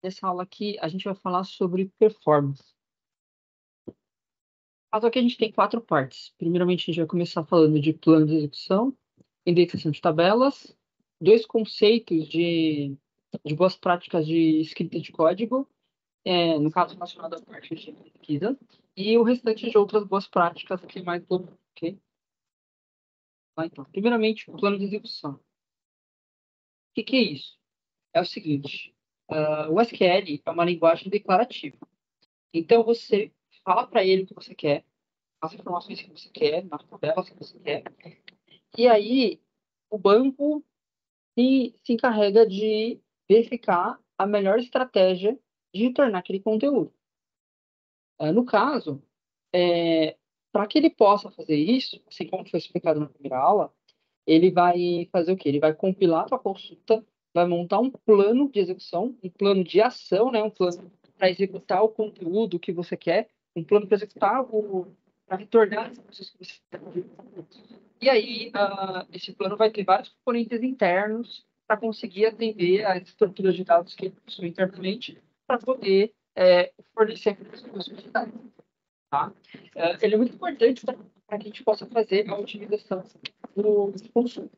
Nessa aula aqui, a gente vai falar sobre performance. Caso aqui a gente tem 4 partes. Primeiramente, a gente vai começar falando de plano de execução, indexação de tabelas, 2 conceitos de boas práticas de escrita de código, no caso relacionado à parte de pesquisa, e o restante de outras boas práticas aqui mais global, ok? Então, primeiramente, o plano de execução. O que é isso? É o seguinte, o SQL é uma linguagem declarativa. Então, você fala para ele o que você quer, as informações que você quer, nas tabelas que você quer. E aí, o banco se encarrega de verificar a melhor estratégia de retornar aquele conteúdo. No caso, para que ele possa fazer isso, assim como foi explicado na primeira aula, ele vai fazer o quê? Ele vai compilar a tua consulta, vai montar um plano de execução, um plano de ação, né? Um plano para executar o conteúdo que você quer, um plano para executar para retornar as coisas que você quer. E aí, esse plano vai ter vários componentes internos para conseguir atender às estruturas de dados que ele possui internamente para poder fornecer informações de dados. Tá? Ele é muito importante para que a gente possa fazer a otimização do consumo.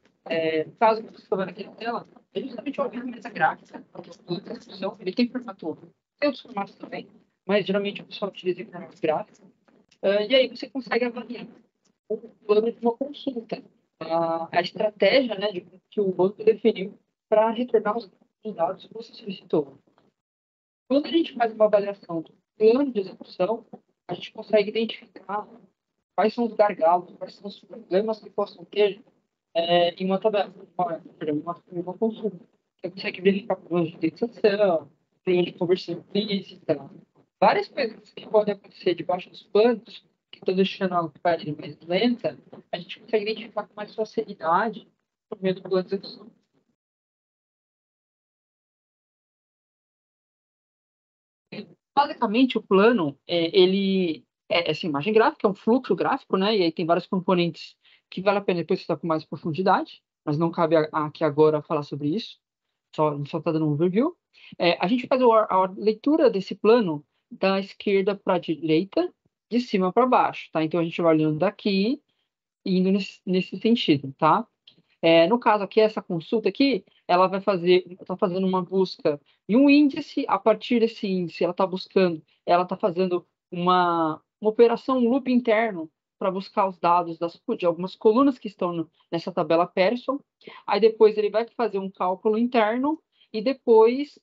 No caso que você está vendo aqui na tela, é justamente uma ferramenta gráfica, a descrição, ele tem formato, tem outros formatos também, mas geralmente o pessoal utiliza em formato gráfico. E aí você consegue avaliar o plano de uma consulta, a estratégia, né, que o banco definiu para retornar os dados que você solicitou. Quando a gente faz uma avaliação do plano de execução, a gente consegue identificar quais são os gargalos, quais são os problemas que possam ter em uma tabela, uma consulta. Você consegue verificar problemas de indexação, problemas de conversão implícita, várias coisas que podem acontecer debaixo dos planos, que estão deixando a query mais lenta, a gente consegue identificar com mais facilidade por meio do plano de execução. Basicamente, o plano, ele é essa imagem gráfica, é um fluxo gráfico, né? E aí tem vários componentes que vale a pena depois estudar com mais profundidade, mas não cabe aqui agora falar sobre isso, só está dando um overview. A gente faz a leitura desse plano da esquerda para a direita, de cima para baixo, tá? Então a gente vai olhando daqui e indo nesse sentido, tá? No caso aqui, essa consulta aqui, ela vai fazer, está fazendo uma busca em um índice, a partir desse índice, ela está fazendo uma operação, um loop interno para buscar os dados de algumas colunas que estão nessa tabela Pearson. Aí depois ele vai fazer um cálculo interno e depois,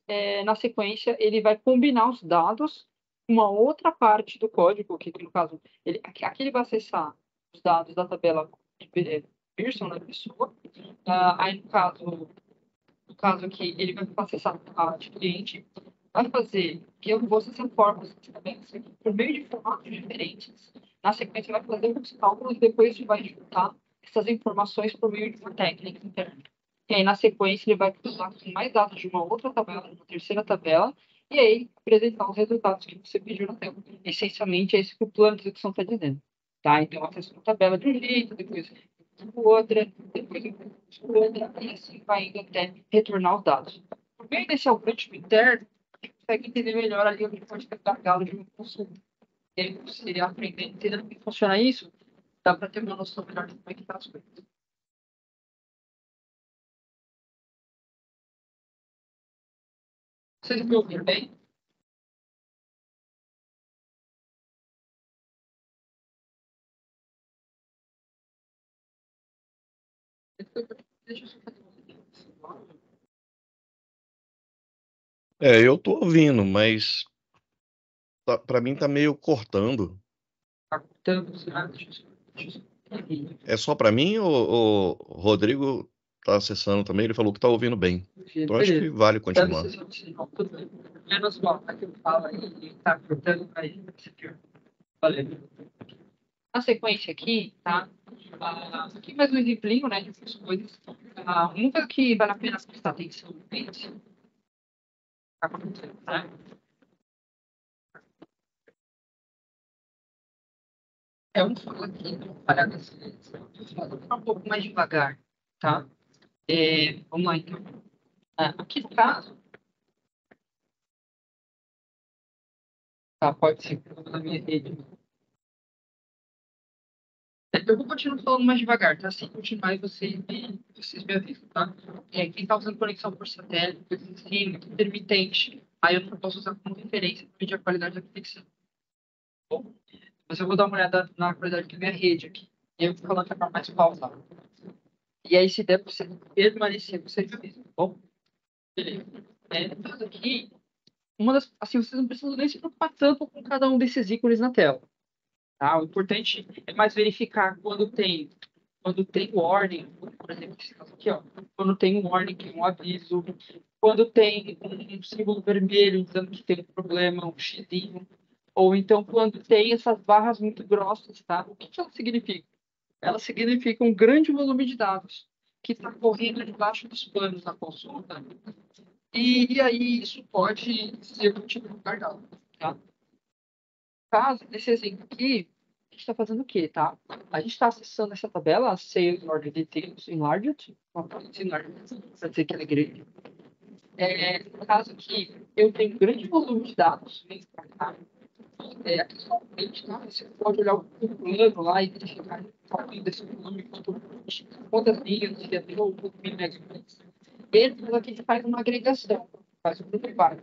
na sequência, ele vai combinar os dados com uma outra parte do código, que no caso, aqui ele vai acessar os dados da tabela Pearson, da pessoa. Aí, no caso aqui, ele vai acessar a de cliente, vai fazer que eu vou acessar formas por meio de formatos diferentes. Na sequência, vai fazer os cálculos e depois vai juntar essas informações por meio de uma técnica interna. E aí, na sequência, ele vai cruzar com mais dados de uma outra tabela, uma terceira tabela, e aí apresentar os resultados que você pediu na tela. Essencialmente, é isso que o plano de execução está dizendo. Tá? Então, acesso uma tabela de um jeito, depois outra, depois outra, e assim vai indo até retornar os dados. Por meio desse algoritmo interno, a gente consegue entender melhor ali onde pode ter gargalo de uma consulta. E aí, você aprender, entendendo como funciona isso, dá para ter uma noção melhor de como é que está as coisas. Vocês me ouviram bem? Deixa eu só fazer uma Eu tô ouvindo, mas para mim tá meio cortando. tá cortando, deixa eu É só para mim ou o Rodrigo tá acessando também? Ele falou que tá ouvindo bem. Então acho que beleza. vale Deve continuar. ser só sinal, tudo bem. Menos mal, aqui eu falo aí, e tá cortando, aí você pior. Valeu. Na sequência aqui, tá? Aqui mais um exemplinho, né, de algumas coisas. Uma coisa que vale a pena prestar atenção no pente, tá acontecendo, né? É um fala aqui, parar dessa um pouco mais devagar, tá? Vamos lá, então. Aqui no caso, Tá, pode ser na minha rede. Eu vou continuar falando mais devagar, tá? Se continuar, vocês me avisam, tá? Quem está usando conexão por satélite, coisa assim, muito intermitente, aí eu não posso usar como referência para medir a qualidade da conexão. Tá bom? Mas eu vou dar uma olhada na qualidade da minha rede aqui. E eu vou falar que é para mais pausar. E aí, se der para você permanecer, você fez, tá bom? Beleza. No caso aqui, assim, vocês não precisam nem se preocupar tanto com cada um desses ícones na tela. Tá? O importante é mais verificar quando tem warning, por exemplo, esse caso aqui, ó, quando tem um warning, que é um aviso, quando tem um símbolo vermelho dizendo que tem um problema, um xizinho, ou então quando tem essas barras muito grossas, tá? O que que elas significam? Elas significam um grande volume de dados que está correndo debaixo dos panos da consulta, e aí isso pode ser um tipo de guardado, tá? Caso, nesse exemplo aqui, a gente está fazendo o quê, tá? A gente está acessando essa tabela, Sales Order Details Enlarged, para dizer que ela é grande. No caso aqui, eu tenho um grande volume de dados, vem para cá. Aqui somente, tá? Você pode olhar o plano lá e verificar o tamanho desse volume, quantas linhas, se é ou mil megabytes. Ele aqui faz uma agregação, faz um privado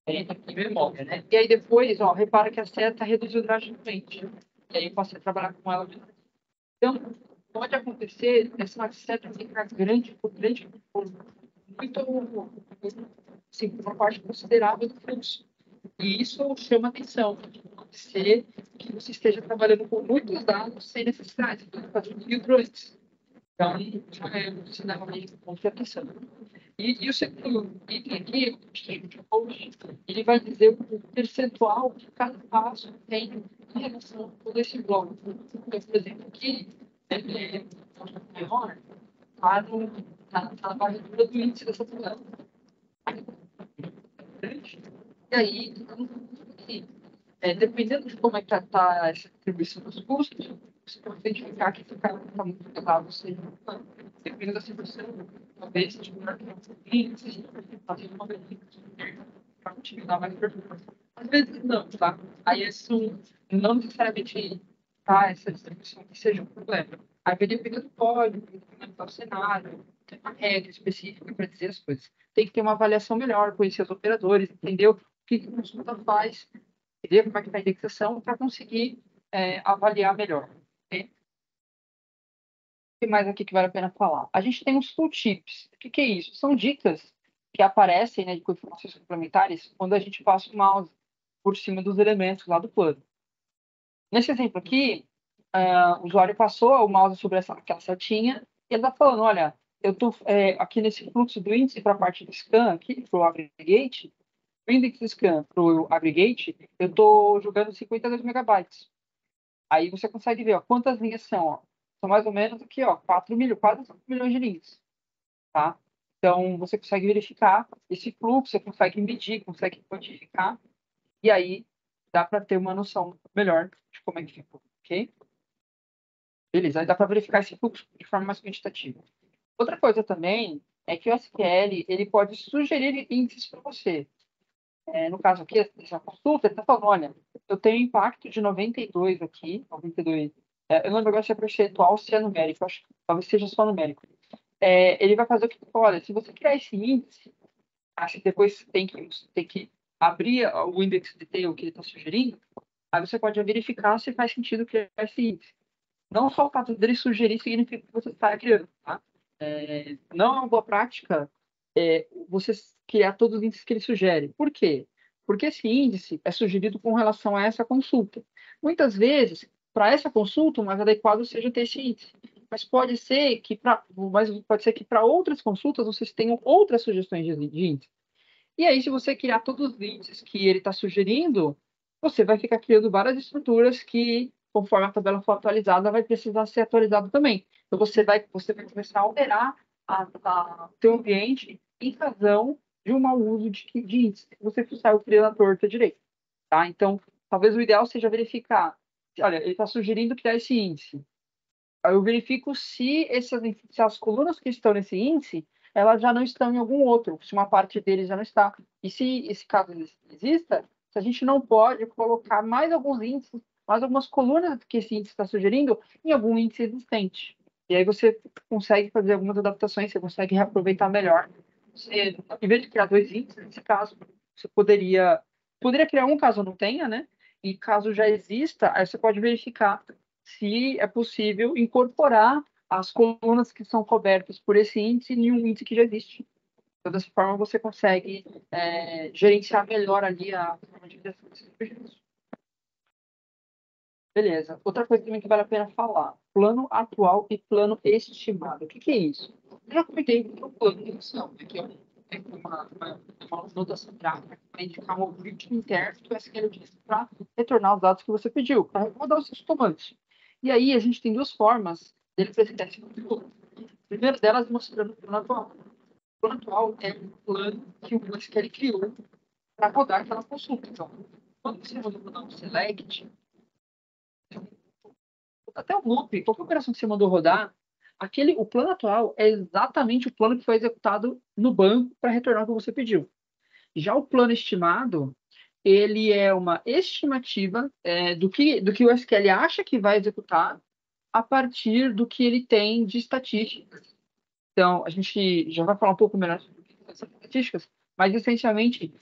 em memória, né? E aí depois, ó, repara que a seta reduziu drasticamente. E aí eu posso trabalhar com ela. Então, pode acontecer essa seta ficar grande, muito, assim, uma parte considerável do fluxo. E isso chama atenção. Pode ser que você esteja trabalhando com muitos dados sem necessidade, você fazer um filtro antes. Então, já é um sinal aí de atenção. E o segundo item aqui, ele vai dizer o percentual que cada passo tem em relação a todo esse bloco. Então, por exemplo, aqui, maior, está na varredura do índice dessa tabela. E aí, aqui, dependendo de como é que está essa distribuição dos custos, você pode identificar que esse cara está muito elevado, seja, dependendo da situação, talvez seja melhor que um índice, fazer uma para utilizar mais performance. Às vezes não, tá? Aí isso não necessariamente tá, essa distribuição que seja um problema. Aí verifica do código, como está o cenário, tem uma regra específica para dizer as coisas. Tem que ter uma avaliação melhor, conhecer os operadores, entender o que a consulta faz, entender como é que está a indexação para conseguir avaliar melhor. Okay? O que mais aqui que vale a pena falar? A gente tem os tooltips. O que, que é isso? São dicas que aparecem, né, com informações complementares quando a gente passa o mouse por cima dos elementos lá do plano. Nesse exemplo aqui, o usuário passou o mouse sobre aquela setinha e ele está falando, olha, eu estou aqui nesse fluxo do índice para a parte do scan, aqui para o aggregate, o índice scan para o aggregate, eu estou jogando 52 megabytes. Aí você consegue ver ó, quantas linhas são. Ó. São mais ou menos aqui, ó, 4 milhões, quase 5 milhões de linhas. Tá? Então, você consegue verificar esse fluxo, você consegue medir, consegue quantificar, e aí dá para ter uma noção melhor de como é que ficou, ok? Beleza, aí dá para verificar esse fluxo de forma mais quantitativa. Outra coisa também é que o SQL ele pode sugerir índices para você. No caso aqui, essa consulta, ele está falando, olha, eu tenho impacto de 92 aqui, 92. Eu não lembro se é percentual ou se é numérico, acho que talvez seja só numérico. Ele vai fazer o que, olha, se você criar esse índice, acho que depois tem que abrir o index detail que ele está sugerindo, aí você pode verificar se faz sentido criar esse índice. Não só o fato dele sugerir significa que você está criando, tá? Não é uma boa prática você criar todos os índices que ele sugere. Por quê? Porque esse índice é sugerido com relação a essa consulta. Muitas vezes, para essa consulta, o mais adequado seja ter esse índice. Mas pode ser que para outras consultas vocês tenham outras sugestões de índice. E aí, se você criar todos os índices que ele está sugerindo, você vai ficar criando várias estruturas que, conforme a tabela for atualizada, vai precisar ser atualizado também. Então, você vai começar a alterar teu ambiente em razão de um mau uso de índice. Você saiu criando a torta direito. Tá? Então, talvez o ideal seja verificar. Olha, ele está sugerindo criar esse índice. Aí eu verifico se as colunas que estão nesse índice, elas já não estão em algum outro, se uma parte dele já não está. E se esse caso exista, se a gente não pode colocar mais alguns índices, mais algumas colunas que esse índice está sugerindo em algum índice existente. E aí você consegue fazer algumas adaptações, você consegue reaproveitar melhor. Você, em vez de criar dois índices, nesse caso, você poderia criar um caso não tenha, né? E caso já exista, aí você pode verificar se é possível incorporar as colunas que são cobertas por esse índice em um índice que já existe. Então, dessa forma, você consegue gerenciar melhor ali a forma de criação desses projetos. Beleza. Outra coisa também que vale a pena falar: plano atual e plano estimado. O que é isso? Eu já comentei que o plano de execução, né, que é uma notação gráfica que vai indicar um algoritmo interno que o SQL utiliza para retornar os dados que você pediu, para rodar os seus comandos. E aí a gente tem duas formas dele apresentar esse conteúdo. A primeira delas mostrando o plano atual. O plano atual é um plano que o SQL criou para rodar aquela consulta. Então, quando você rodar um select, até o loop, qualquer operação que você mandou rodar, o plano atual é exatamente o plano que foi executado no banco para retornar o que você pediu. Já o plano estimado, ele é uma estimativa do que o SQL acha que vai executar a partir do que ele tem de estatísticas. Então, a gente já vai falar um pouco melhor sobre essas estatísticas, mas essencialmente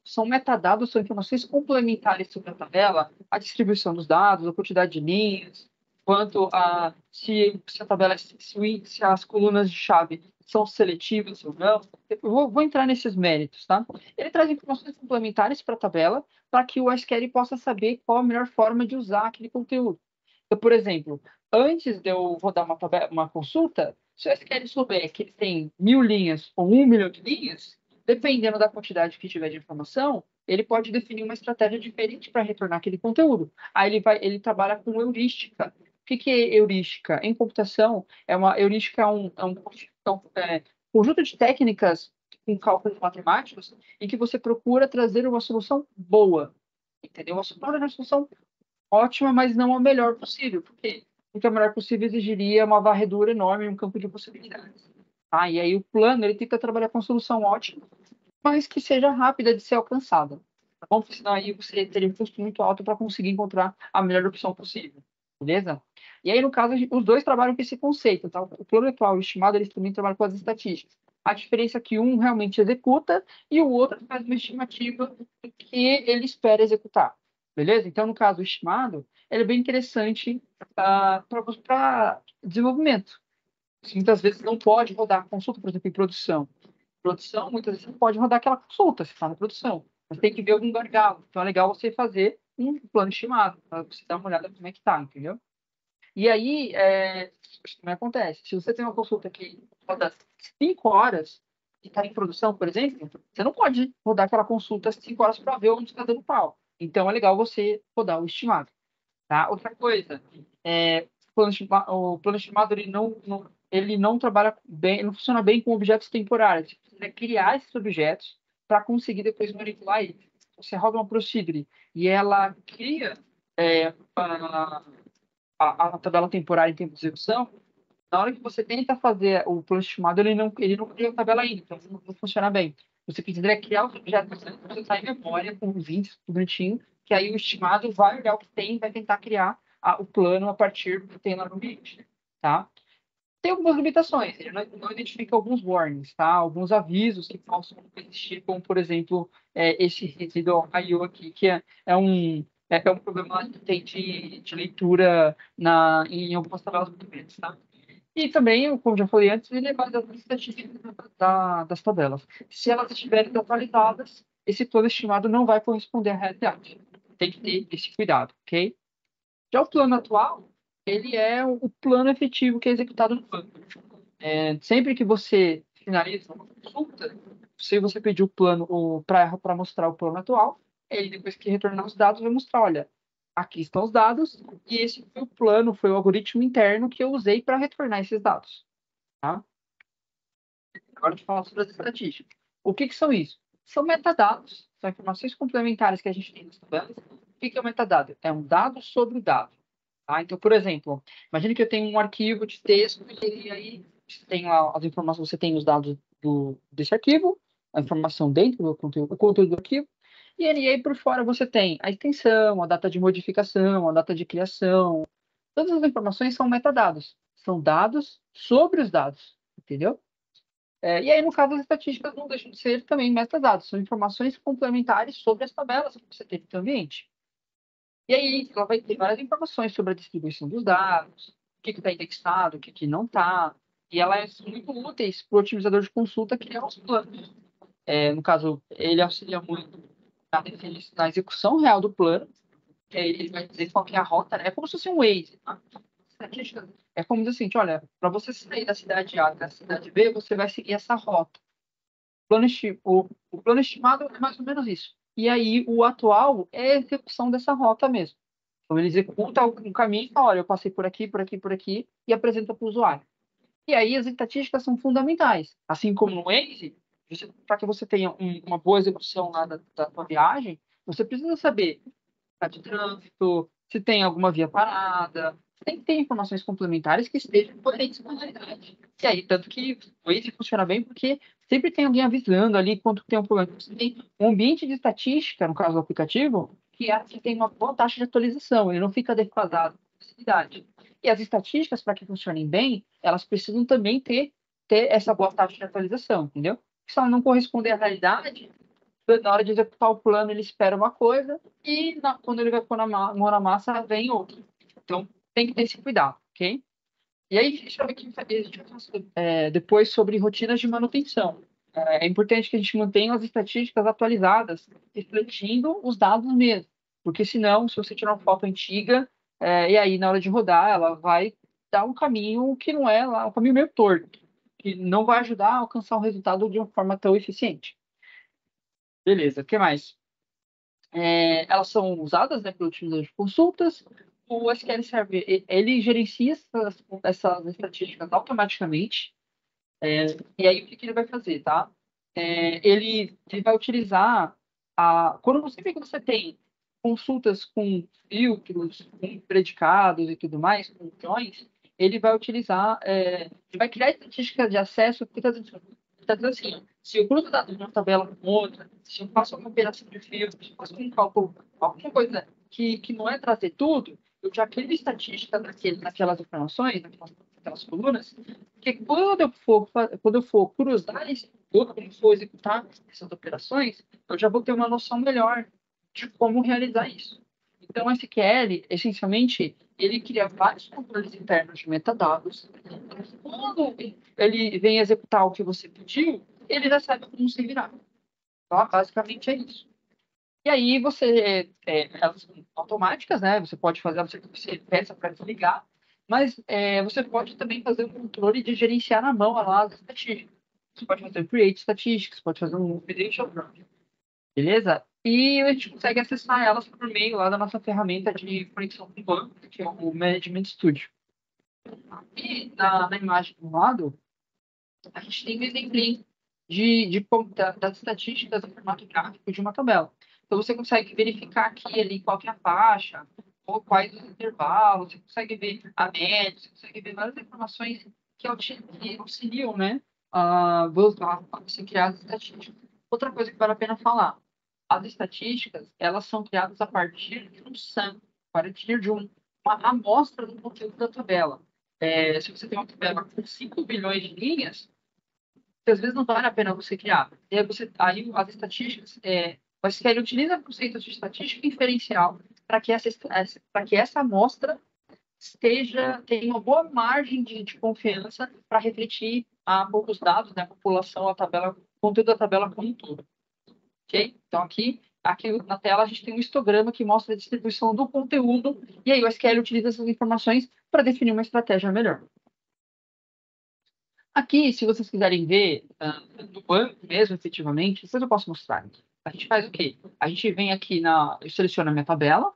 são metadados, são informações complementares sobre a tabela, a distribuição dos dados, a quantidade de linhas, quanto a se a tabela, se as colunas de chave são seletivas ou não. Eu vou entrar nesses méritos, tá? Ele traz informações complementares para a tabela para que o SQL possa saber qual a melhor forma de usar aquele conteúdo. Então, por exemplo, antes de eu rodar uma consulta, se o SQL souber que ele tem 1.000 linhas ou 1 milhão de linhas, dependendo da quantidade que tiver de informação, ele pode definir uma estratégia diferente para retornar aquele conteúdo. Aí ele trabalha com heurística. O que é heurística? Em computação, heurística conjunto de técnicas com cálculos matemáticos em que você procura trazer uma solução boa, entendeu? Uma solução ótima, mas não a melhor possível. Por quê? Porque a melhor possível exigiria uma varredura enorme, um campo de possibilidades. Tá? E aí o plano ele tenta trabalhar com uma solução ótima, mas que seja rápida de ser alcançada. Tá bom? Porque senão aí você teria um custo muito alto para conseguir encontrar a melhor opção possível. Beleza? E aí, no caso, os dois trabalham com esse conceito. Tá? O plano atual e o estimado, eles também trabalham com as estatísticas. A diferença é que um realmente executa e o outro faz uma estimativa do que ele espera executar. Beleza? Então, no caso, o estimado, ele é bem interessante para desenvolvimento. Muitas vezes não pode rodar a consulta, por exemplo, em produção. Produção, muitas vezes não pode rodar aquela consulta, se está na produção. Mas tem que ver algum gargalo. Então, é legal você fazer um plano estimado, para você dar uma olhada como é que está, entendeu? E aí, isso também acontece. Se você tem uma consulta que roda 5 horas e está em produção, por exemplo, você não pode rodar aquela consulta 5 horas para ver onde está dando pau. Então, é legal você rodar o estimado. Tá? Outra coisa, o plano estimado ele não trabalha bem, não funciona bem com objetos temporários. Você precisa criar esses objetos para conseguir depois manipular eles. Você roda uma procedure e ela cria a tabela temporária em tempo de execução. Na hora que você tenta fazer o plano estimado, ele não cria a tabela ainda, então não funciona bem. Você precisaria criar os objetos, você está em memória com os índices, tudo bonitinho, que aí o estimado vai olhar o que tem e vai tentar criar o plano a partir do que tem lá no ambiente, tá? Tem algumas limitações, ele não identifica alguns warnings, tá? Alguns avisos que possam existir, como, por exemplo, esse residual IO aqui, que é um problema que tem de leitura em algumas tabelas muito grandes, tá? E também, como já falei antes, ele é baseado nas estatísticas das tabelas. Se elas estiverem atualizadas, esse plano estimado não vai corresponder à realidade. Tem que ter esse cuidado, ok? Já o plano atual, ele é o plano efetivo que é executado no banco. Sempre que você finaliza uma consulta, se você pedir o plano para mostrar o plano atual, ele, depois que retornar os dados, vai mostrar, olha, aqui estão os dados, e esse foi o plano, foi o algoritmo interno que eu usei para retornar esses dados. Tá? Agora, deixa eu falar sobre as estatísticas. O que são isso? São metadados, são informações complementares que a gente tem nas tabelas. O que é um metadado? É um dado sobre o dado. Tá? Então, por exemplo, imagine que eu tenho um arquivo de texto e aí tem lá as informações, você tem os dados desse arquivo, a informação dentro do conteúdo, o conteúdo do arquivo, E aí por fora você tem a extensão, a data de modificação, a data de criação. Todas as informações são metadados. São dados sobre os dados, entendeu? E aí, no caso, as estatísticas não deixam de ser também metadados. São informações complementares sobre as tabelas que você tem no seu ambiente. E aí, ela vai ter várias informações sobre a distribuição dos dados, o que está indexado, o que não está. E elas são muito úteis para o otimizador de consulta criar os planos. No caso, ele auxilia muito na execução real do plano. Ele vai dizer qual que é a rota, né? É como se fosse um Waze, tá? É como dizer assim, olha, para você sair da cidade A para a cidade B, você vai seguir essa rota. O plano estimado é mais ou menos isso. E aí, o atual é a execução dessa rota mesmo. Então, ele executa um caminho e fala, olha, eu passei por aqui, por aqui, por aqui, e apresenta para o usuário. E aí, as estatísticas são fundamentais. Assim como no Waze, para que você tenha uma boa execução lá da sua viagem, você precisa saber tá de trânsito, se tem alguma via parada. Tem que ter informações complementares que estejam coerentes com a realidade. E aí, tanto que o Waze funciona bem porque sempre tem alguém avisando ali quando tem um problema. Você tem um ambiente de estatística, no caso do aplicativo, que tem uma boa taxa de atualização, ele não fica defasado com facilidade. E as estatísticas, para que funcionem bem, elas precisam também ter essa boa taxa de atualização, entendeu? Se ela não corresponder à realidade, na hora de executar o plano, ele espera uma coisa e quando ele vai pôr na mão na massa, vem outra. Então, tem que ter esse cuidado, ok? E aí, deixa eu ver aqui, a gente vai falar depois sobre rotinas de manutenção. É importante que a gente mantenha as estatísticas atualizadas, refletindo os dados mesmo. Porque senão, se você tirar uma foto antiga, e aí na hora de rodar, ela vai dar um caminho que não é lá, um caminho meio torto, que não vai ajudar a alcançar o resultado de uma forma tão eficiente. Beleza, o que mais? Elas são usadas, né, pelo utilizador de consultas. O SQL Server, ele gerencia essas estatísticas automaticamente. E aí, o que ele vai fazer, tá? Ele vai utilizar quando você vê que você tem consultas com filtros, com predicados e tudo mais, com joins, ele vai criar estatísticas de acesso que está dizendo assim, ó, se eu cruzo dados de uma tabela com outra, se eu faço uma operação de filtro, se eu faço um cálculo, alguma coisa que não é trazer tudo, eu já crio estatística naquelas informações, naquelas colunas, porque quando eu for cruzar esse tudo, quando eu for executar essas operações, eu já vou ter uma noção melhor de como realizar isso. Então, o SQL, essencialmente, ele cria vários controles internos de metadados. Quando ele vem executar o que você pediu, ele já sabe como se virar. Então, basicamente é isso. E aí elas são automáticas, né? Você pode fazer, você peça para desligar, mas você pode também fazer o controle de gerenciar na mão lá as estatísticas. Você pode fazer um create statistics, pode fazer um credential run, beleza? E a gente consegue acessar elas por meio lá da nossa ferramenta de conexão com o banco, que é o Management Studio. E na imagem do lado, a gente tem um exemplo das estatísticas do formato gráfico de uma tabela. Então, você consegue verificar aqui ali qual que é a faixa, ou quais os intervalos, você consegue ver a média, você consegue ver várias informações que auxiliam, né, a você criar as estatísticas. Outra coisa que vale a pena falar, as estatísticas, elas são criadas a partir de um sample, a partir de uma amostra do conteúdo da tabela. Se você tem uma tabela com 5 bilhões de linhas, às vezes não vale a pena você criar. E aí as estatísticas, o SQL utiliza conceitos de estatística inferencial para que essa amostra tenha uma boa margem de confiança para refletir os dados, né, a população, a tabela, o conteúdo da tabela como um todo. Ok? Então, aqui na tela a gente tem um histograma que mostra a distribuição do conteúdo, e aí o SQL utiliza essas informações para definir uma estratégia melhor. Aqui, se vocês quiserem ver do banco mesmo, efetivamente, vocês eu posso mostrar. A gente faz o quê? A gente vem aqui eu seleciono a minha tabela,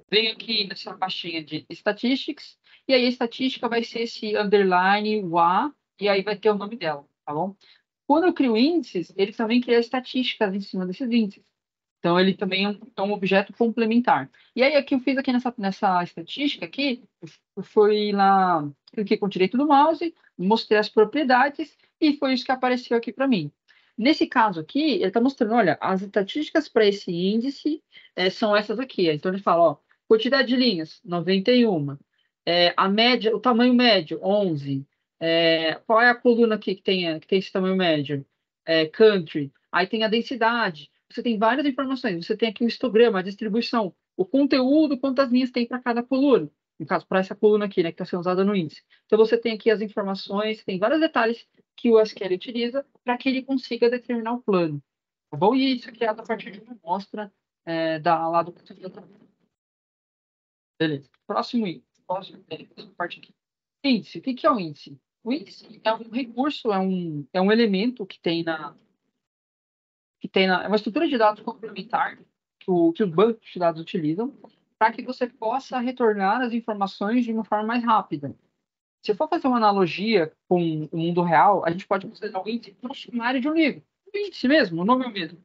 venho aqui nessa pastinha de Statistics, e aí a estatística vai ser esse underline, UA, e aí vai ter o nome dela, tá bom? Quando eu crio índices, ele também cria estatísticas em cima desses índices. Então, ele também é um objeto complementar. E aí, aqui eu fiz aqui nessa estatística aqui, eu fui lá, cliquei com o direito do mouse, mostrei as propriedades e foi isso que apareceu aqui para mim. Nesse caso aqui, ele está mostrando, olha, as estatísticas para esse índice são essas aqui. Então ele fala, ó, quantidade de linhas, 91. A média, o tamanho médio, 11. Qual é a coluna aqui que tem esse tamanho médio? Country. Aí tem a densidade. Você tem várias informações. Você tem aqui o histograma, a distribuição, o conteúdo, quantas linhas tem para cada coluna. No caso, para essa coluna aqui, né, que está sendo usada no índice. Então você tem aqui as informações, tem vários detalhes que o SQL utiliza para que ele consiga determinar o plano. Tá bom? E isso aqui é a partir de uma amostra lá do. Beleza. Próximo índice. Essa parte aqui. Índice. O que que é o índice? O índice é um recurso, é um elemento é uma estrutura de dados complementar que os bancos de dados utilizam para que você possa retornar as informações de uma forma mais rápida. Se eu for fazer uma analogia com o mundo real, a gente pode considerar o índice como um sumário de um livro. O índice mesmo, o nome é o mesmo.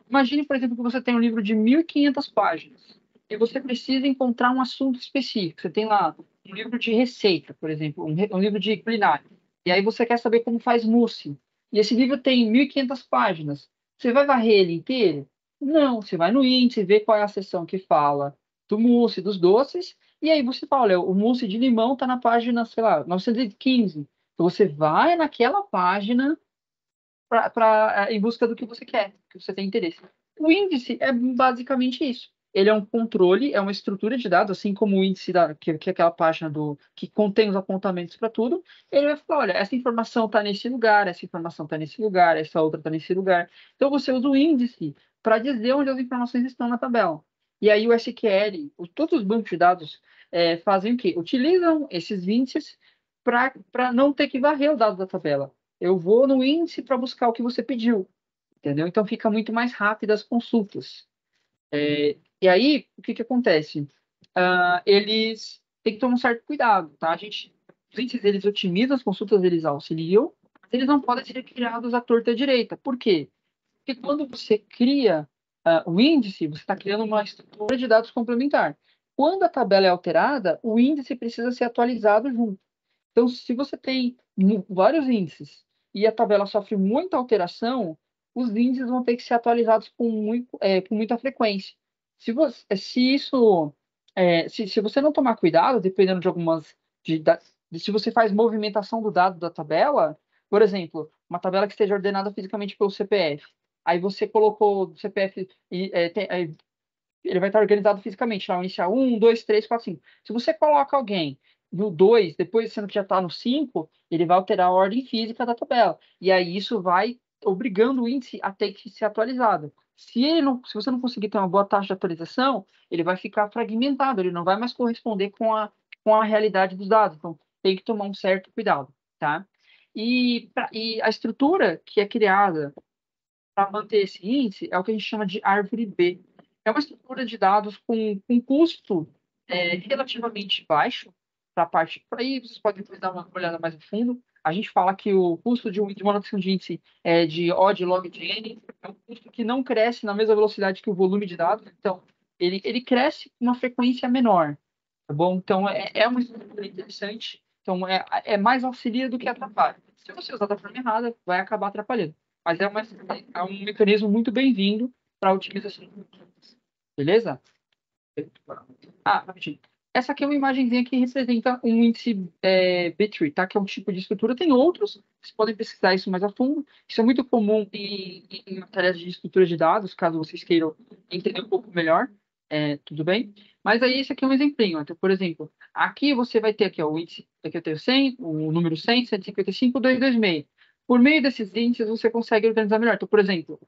Imagine, por exemplo, que você tem um livro de 1.500 páginas e você precisa encontrar um assunto específico. Você tem lá um livro de receita, por exemplo, um livro de culinária. E aí você quer saber como faz mousse. E esse livro tem 1.500 páginas. Você vai varrer ele inteiro? Não, você vai no índice, vê qual é a seção que fala do mousse, dos doces, e aí você fala, olha, o mousse de limão está na página, sei lá, 915. Então você vai naquela página em busca do que você quer, que você tem interesse. O índice é basicamente isso. Ele é um controle, é uma estrutura de dados, assim como o índice que é aquela página que contém os apontamentos para tudo. Ele vai falar, olha, essa informação está nesse lugar, essa informação está nesse lugar, essa outra está nesse lugar. Então você usa o índice para dizer onde as informações estão na tabela. E aí o SQL, todos os bancos de dados fazem o quê? Utilizam esses índices para não ter que varrer o dado da tabela. Eu vou no índice para buscar o que você pediu, entendeu? Então fica muito mais rápido as consultas. E aí, o que que acontece? Eles têm que tomar um certo cuidado, tá? Os índices, eles otimizam as consultas, eles auxiliam, mas eles não podem ser criados à torta e à direita. Por quê? Porque quando você cria o índice, você está criando uma estrutura de dados complementar. Quando a tabela é alterada, o índice precisa ser atualizado junto. Então, se você tem vários índices e a tabela sofre muita alteração, os índices vão ter que ser atualizados com muita frequência. Se você não tomar cuidado, dependendo de algumas, se você faz movimentação do dado da tabela, por exemplo, uma tabela que esteja ordenada fisicamente pelo CPF, aí você colocou o CPF ele vai estar organizado fisicamente, lá, iniciar 1, 2, 3, 4, 5. Se você coloca alguém no 2, depois sendo que já está no 5, ele vai alterar a ordem física da tabela. E aí isso vai obrigando o índice a ter que ser atualizado. Se você não conseguir ter uma boa taxa de atualização, ele vai ficar fragmentado, ele não vai mais corresponder com a realidade dos dados. Então, tem que tomar um certo cuidado, tá? E a estrutura que é criada para manter esse índice é o que a gente chama de árvore B. É uma estrutura de dados com custo relativamente baixo para a parte. Por aí vocês podem depois dar uma olhada mais a fundo. A gente fala que o custo de uma notação de índice de O de log de N é um custo que não cresce na mesma velocidade que o volume de dados. Então, ele cresce com uma frequência menor. Tá bom? Então, é uma estrutura interessante. Então, é mais auxilia do que atrapalha. Se você usar da forma errada, vai acabar atrapalhando. Mas é um mecanismo muito bem-vindo para a otimização. Beleza? Rapidinho. Essa aqui é uma imagenzinha que representa um índice B-tree, tá? Que é um tipo de estrutura. Tem outros, vocês podem pesquisar isso mais a fundo. Isso é muito comum em matérias de estrutura de dados, caso vocês queiram entender um pouco melhor. Tudo bem? Mas aí esse aqui é um exemplinho. Então, por exemplo, aqui você vai ter aqui, ó, o índice, aqui eu tenho 100, o número 100, 155, 226. Por meio desses índices, você consegue organizar melhor. Então, por exemplo,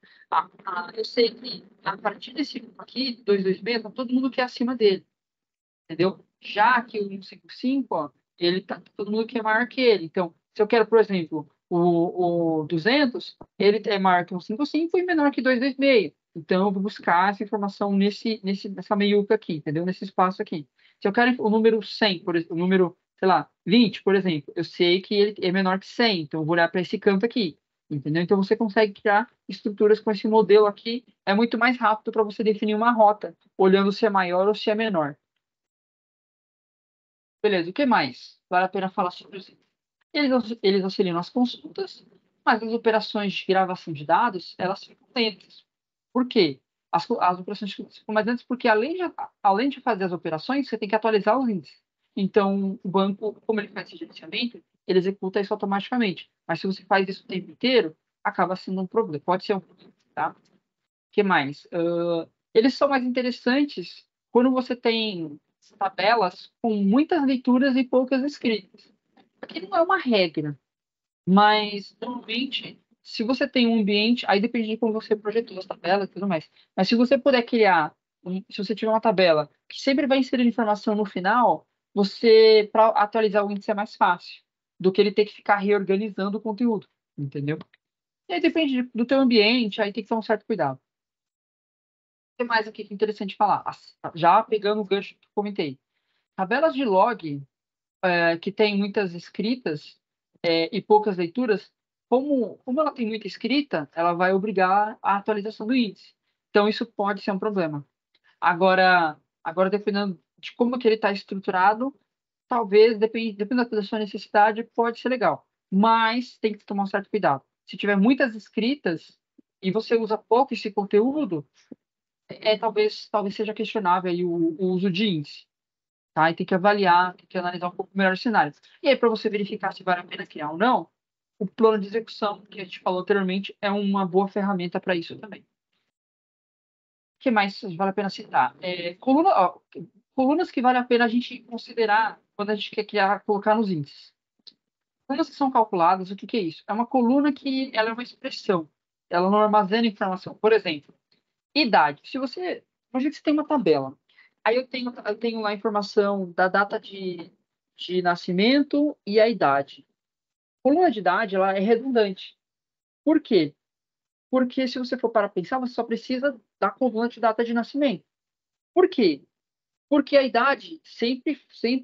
eu sei que a partir desse grupo aqui, 226, tá todo mundo que é acima dele, entendeu? Já que o 155, ó, ele tá todo mundo que é maior que ele. Então, se eu quero, por exemplo, o 200, ele é maior que o 155 e menor que 226. Então, eu vou buscar essa informação nessa meiuca aqui, entendeu? Nesse espaço aqui. Se eu quero o número 100, por exemplo, o número, sei lá, 20, por exemplo, eu sei que ele é menor que 100, então eu vou olhar para esse canto aqui, entendeu? Então, você consegue criar estruturas com esse modelo aqui. É muito mais rápido para você definir uma rota, olhando se é maior ou se é menor. Beleza, o que mais? Vale a pena falar sobre isso. Eles auxiliam nas consultas, mas as operações de gravação de dados, elas ficam lentas. Por quê? As operações ficam mais lentas porque, além de fazer as operações, você tem que atualizar os índices. Então, o banco, como ele faz esse gerenciamento, ele executa isso automaticamente. Mas se você faz isso o tempo inteiro, acaba sendo um problema. Pode ser um problema, tá? O que mais? Eles são mais interessantes quando você tem tabelas com muitas leituras e poucas escritas. Aqui não é uma regra, mas normalmente, se você tem um ambiente, aí depende de como você projetou as tabelas e tudo mais. Mas se você puder criar, se você tiver uma tabela que sempre vai inserir informação no final, você, para atualizar o índice é mais fácil do que ele ter que ficar reorganizando o conteúdo, entendeu? E aí depende do teu ambiente, aí tem que ter um certo cuidado. O que mais aqui que é interessante falar? Já pegando o gancho que eu comentei. Tabelas de log, que tem muitas escritas, e poucas leituras, como ela tem muita escrita, ela vai obrigar a atualização do índice. Então, isso pode ser um problema. Agora dependendo de como que ele está estruturado, talvez, dependendo da sua necessidade, pode ser legal. Mas tem que tomar um certo cuidado. Se tiver muitas escritas e você usa pouco esse conteúdo, talvez seja questionável aí o uso de índice. Tá? E tem que avaliar, tem que analisar um pouco melhor o cenário. E aí, para você verificar se vale a pena criar ou não, o plano de execução, que a gente falou anteriormente, é uma boa ferramenta para isso também. O que mais vale a pena citar? Colunas que vale a pena a gente considerar quando a gente quer colocar nos índices. Colunas que são calculadas, o que é isso? É uma coluna que ela é uma expressão, ela não armazena informação. Por exemplo, idade. Imagina que você tem uma tabela. Aí eu tenho lá a informação da data de nascimento e a idade. A coluna de idade, ela é redundante. Por quê? Porque se você for para pensar, você só precisa da coluna de data de nascimento. Por quê? Porque a idade sempre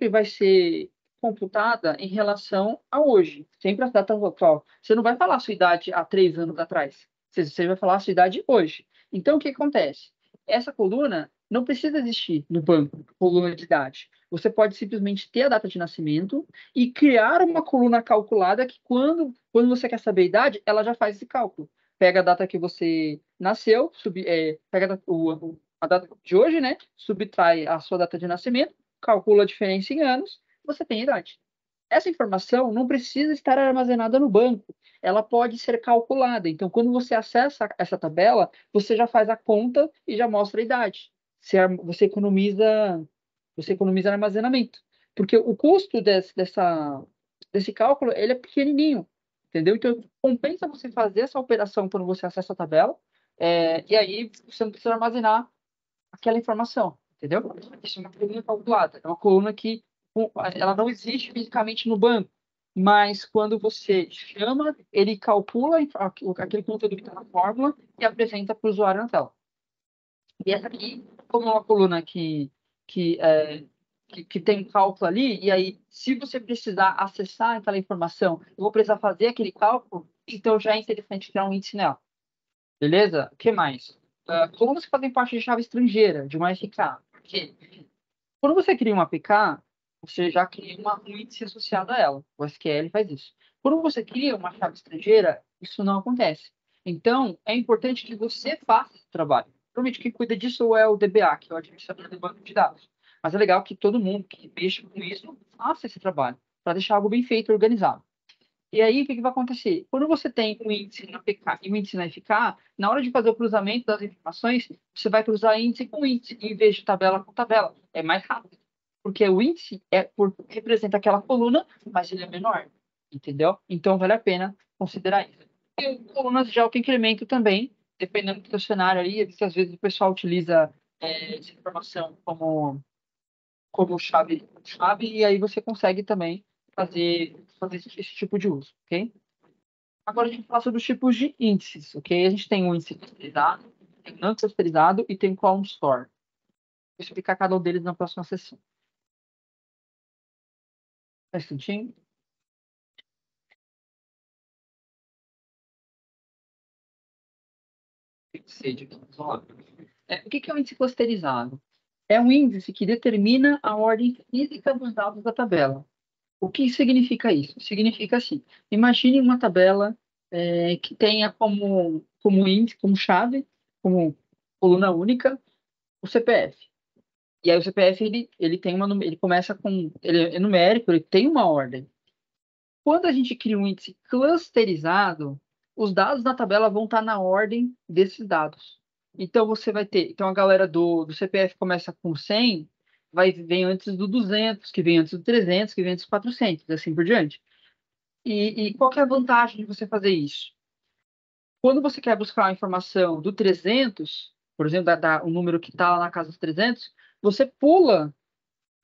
vai ser computada em relação a hoje, sempre a data atual. Você não vai falar a sua idade há 3 anos atrás. Você vai falar a sua idade hoje. Então, o que acontece? Essa coluna não precisa existir no banco, coluna de idade. Você pode simplesmente ter a data de nascimento e criar uma coluna calculada que, quando você quer saber a idade, ela já faz esse cálculo. Pega a data que você nasceu, pega a data de hoje, né? Subtrai a sua data de nascimento, calcula a diferença em anos, você tem a idade. Essa informação não precisa estar armazenada no banco, ela pode ser calculada. Então, quando você acessa essa tabela, você já faz a conta e já mostra a idade. Você economiza armazenamento, porque o custo desse cálculo ele é pequenininho, entendeu? Então, compensa você fazer essa operação quando você acessa a tabela, e aí você não precisa armazenar aquela informação, entendeu? Isso é uma coluna calculada, é uma coluna que ela não existe fisicamente no banco, mas quando você chama, ele calcula aquele conteúdo que está na fórmula e apresenta para o usuário na tela. E essa aqui, como é uma coluna que, é, que tem cálculo ali, e aí, se você precisar acessar aquela informação, eu vou precisar fazer aquele cálculo, então já é interessante criar um índice nela. Beleza? O que mais? Colunas que fazem parte de chave estrangeira, de uma APK. Por quê? Quando você cria uma APK, você já cria um índice associado a ela. O SQL faz isso. Quando você cria uma chave estrangeira, isso não acontece. Então, é importante que você faça esse trabalho. Provavelmente quem cuida disso é o DBA, que é o administrador do banco de dados. Mas é legal que todo mundo que mexa com isso faça esse trabalho, para deixar algo bem feito e organizado. E aí, o que vai acontecer? Quando você tem um índice na PK e um índice na FK, na hora de fazer o cruzamento das informações, você vai cruzar índice com índice, em vez de tabela com tabela. É mais rápido. Porque o índice representa aquela coluna, mas ele é menor. Entendeu? Então, vale a pena considerar isso. E colunas de alto incremento também, dependendo do seu cenário ali, às vezes o pessoal utiliza essa informação como chave, e aí você consegue também fazer esse tipo de uso, ok? Agora a gente vai falar sobre os tipos de índices, ok? A gente tem um índice clusterizado, tem um não clusterizado e tem um column store. Vou explicar cada um deles na próxima sessão. Um instantinho. Sede aqui. Vamos lá. O que é um índice clusterizado? É um índice que determina a ordem física dos dados da tabela. O que significa isso? Significa assim, imagine uma tabela que tenha como índice, como chave, como coluna única, o CPF. E aí o CPF, ele tem ele começa com, ele é numérico, ele tem uma ordem. Quando a gente cria um índice clusterizado, os dados da tabela vão estar na ordem desses dados. Então você vai ter, então a galera do CPF começa com 100, vem antes do 200, que vem antes do 300, que vem antes do 400, e assim por diante. E qual que é a vantagem de você fazer isso? Quando você quer buscar a informação do 300, por exemplo, o número que está lá na casa dos 300, você pula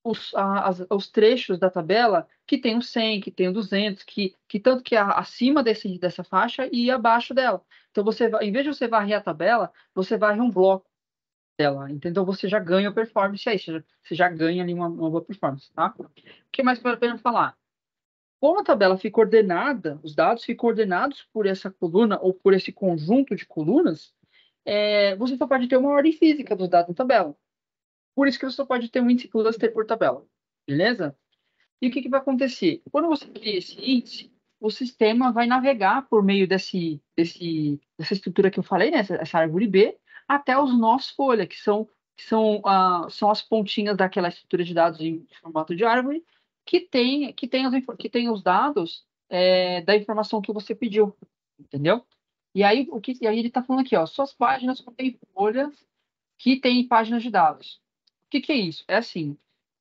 os trechos da tabela que tem o 100, que tem o 200, que tanto que é acima dessa faixa e abaixo dela. Então, em vez de você varrer a tabela, você varre um bloco dela. Então, você já ganha performance aí, você já ganha ali uma boa performance, tá? O que mais vale a pena falar? Como a tabela fica ordenada, os dados ficam ordenados por essa coluna ou por esse conjunto de colunas, você só pode ter uma ordem física dos dados na tabela. Por isso que você só pode ter um índice cluster por tabela. Beleza? E o que vai acontecer? Quando você cria esse índice, o sistema vai navegar por meio dessa estrutura que eu falei, né? Essa árvore B, até os nós folha, são as pontinhas daquela estrutura de dados em formato de árvore, que tem os dados da informação que você pediu. Entendeu? E aí ele está falando aqui, ó, suas páginas contêm folhas que têm páginas de dados. O que é isso? É assim,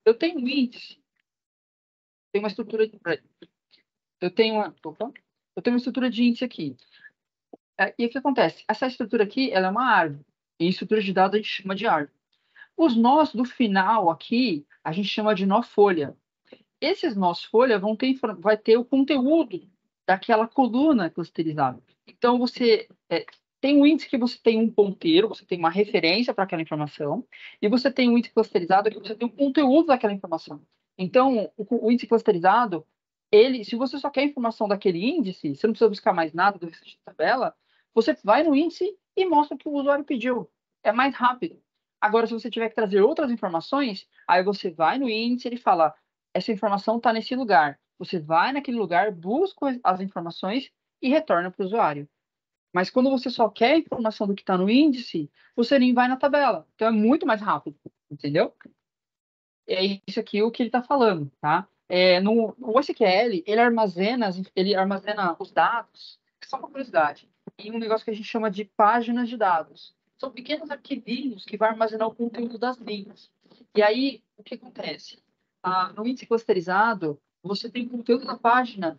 eu tenho um índice, tenho uma estrutura de. Eu tenho uma estrutura de índice aqui. E o que acontece? Essa estrutura aqui, ela é uma árvore. Em estrutura de dados a gente chama de árvore. Os nós do final aqui, a gente chama de nó folha. Esses nós folha vai ter o conteúdo daquela coluna clusterizada. Então, você tem um índice que você tem um ponteiro, você tem uma referência para aquela informação, e você tem um índice clusterizado que você tem o conteúdo daquela informação. Então, o índice clusterizado, se você só quer informação daquele índice, você não precisa buscar mais nada do restante da tabela, você vai no índice e mostra o que o usuário pediu. É mais rápido. Agora, se você tiver que trazer outras informações, aí você vai no índice e ele fala: essa informação está nesse lugar. Você vai naquele lugar, busca as informações e retorna para o usuário. Mas quando você só quer a informação do que está no índice, você nem vai na tabela. Então é muito mais rápido, entendeu? É isso aqui o que ele está falando, tá? No SQL, ele armazena os dados, só uma curiosidade, em um negócio que a gente chama de páginas de dados. São pequenos arquivinhos que vai armazenar o conteúdo das linhas. E aí, o que acontece? No índice clusterizado, você tem o conteúdo da página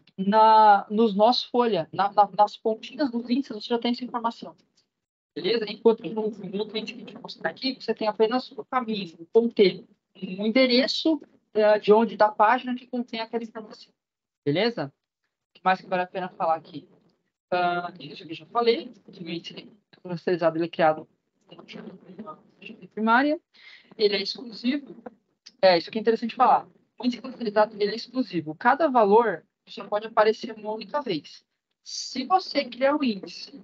nos nós folha, nas pontinhas dos índices, você já tem essa informação. Beleza? Enquanto no outro índice que a gente vai mostrar aqui, você tem apenas o caminho, o ponteiro, um endereço de onde da página que contém aquela informação. Beleza? O que mais que vale a pena falar aqui? Isso aqui eu já falei. O índice clusterizado ele é criado com primária. Ele é exclusivo. Isso aqui é interessante falar. O índice clusterizado ele é exclusivo. Cada valor só pode aparecer uma única vez. Se você criar um índice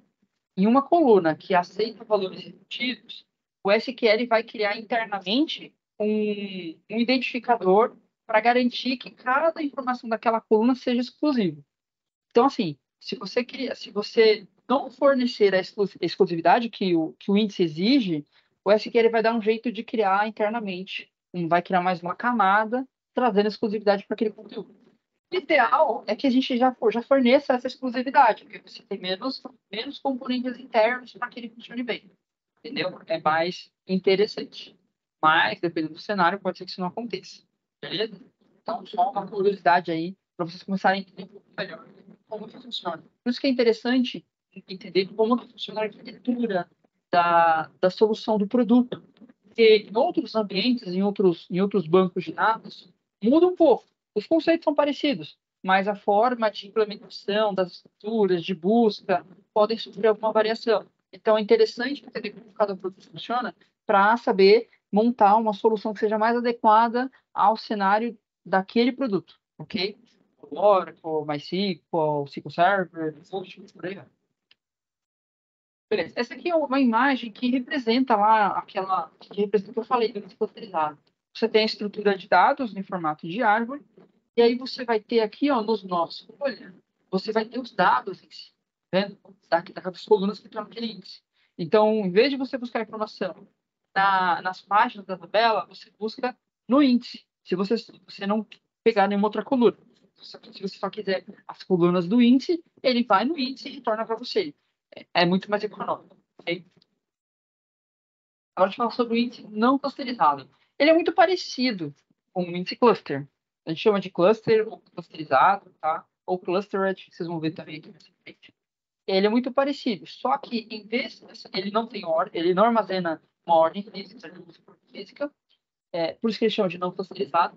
em uma coluna que aceita valores repetidos, o SQL vai criar internamente um identificador para garantir que cada informação daquela coluna seja exclusiva. Então, assim, se você não fornecer a exclusividade que o índice exige, o SQL vai dar um jeito de criar internamente, vai criar mais uma camada trazendo exclusividade para aquele conteúdo. O ideal é que a gente já forneça essa exclusividade, porque você tem menos componentes internos para que ele funcione bem. Entendeu? É mais interessante. Mas, dependendo do cenário, pode ser que isso não aconteça. Beleza? Então, só uma curiosidade aí, para vocês começarem a entender um pouco melhor como que funciona. Por isso que é interessante entender como que funciona a arquitetura da solução do produto. Porque em outros ambientes, em outros bancos de dados, muda um pouco. Os conceitos são parecidos, mas a forma de implementação das estruturas, de busca, podem sofrer alguma variação. Então, é interessante entender como cada produto funciona para saber montar uma solução que seja mais adequada ao cenário daquele produto, ok? Oracle, MySQL, SQL Server, por aí vai. Beleza. Essa aqui é uma imagem que representa lá que representa o que eu falei do roteirizado. Você tem a estrutura de dados em formato de árvore, e aí você vai ter aqui, ó, nos nós folha, você vai ter os dados em si. vendo? Das colunas que estão naquele índice. Então, em vez de você buscar informação nas páginas da tabela, você busca no índice. Se você não pegar nenhuma outra coluna. Se você só quiser as colunas do índice, ele vai no índice e retorna para você. É muito mais econômico. Okay? Agora a gente fala sobre o índice não clusterizado. Ele é muito parecido com o índice cluster. A gente chama de cluster ou clusterizado, tá? Ou clustered, vocês vão ver também aqui nessa frente. Ele é muito parecido, só que em vez ele não tem ordem, ele não armazena uma ordem física, por isso que ele chama de não clusterizado.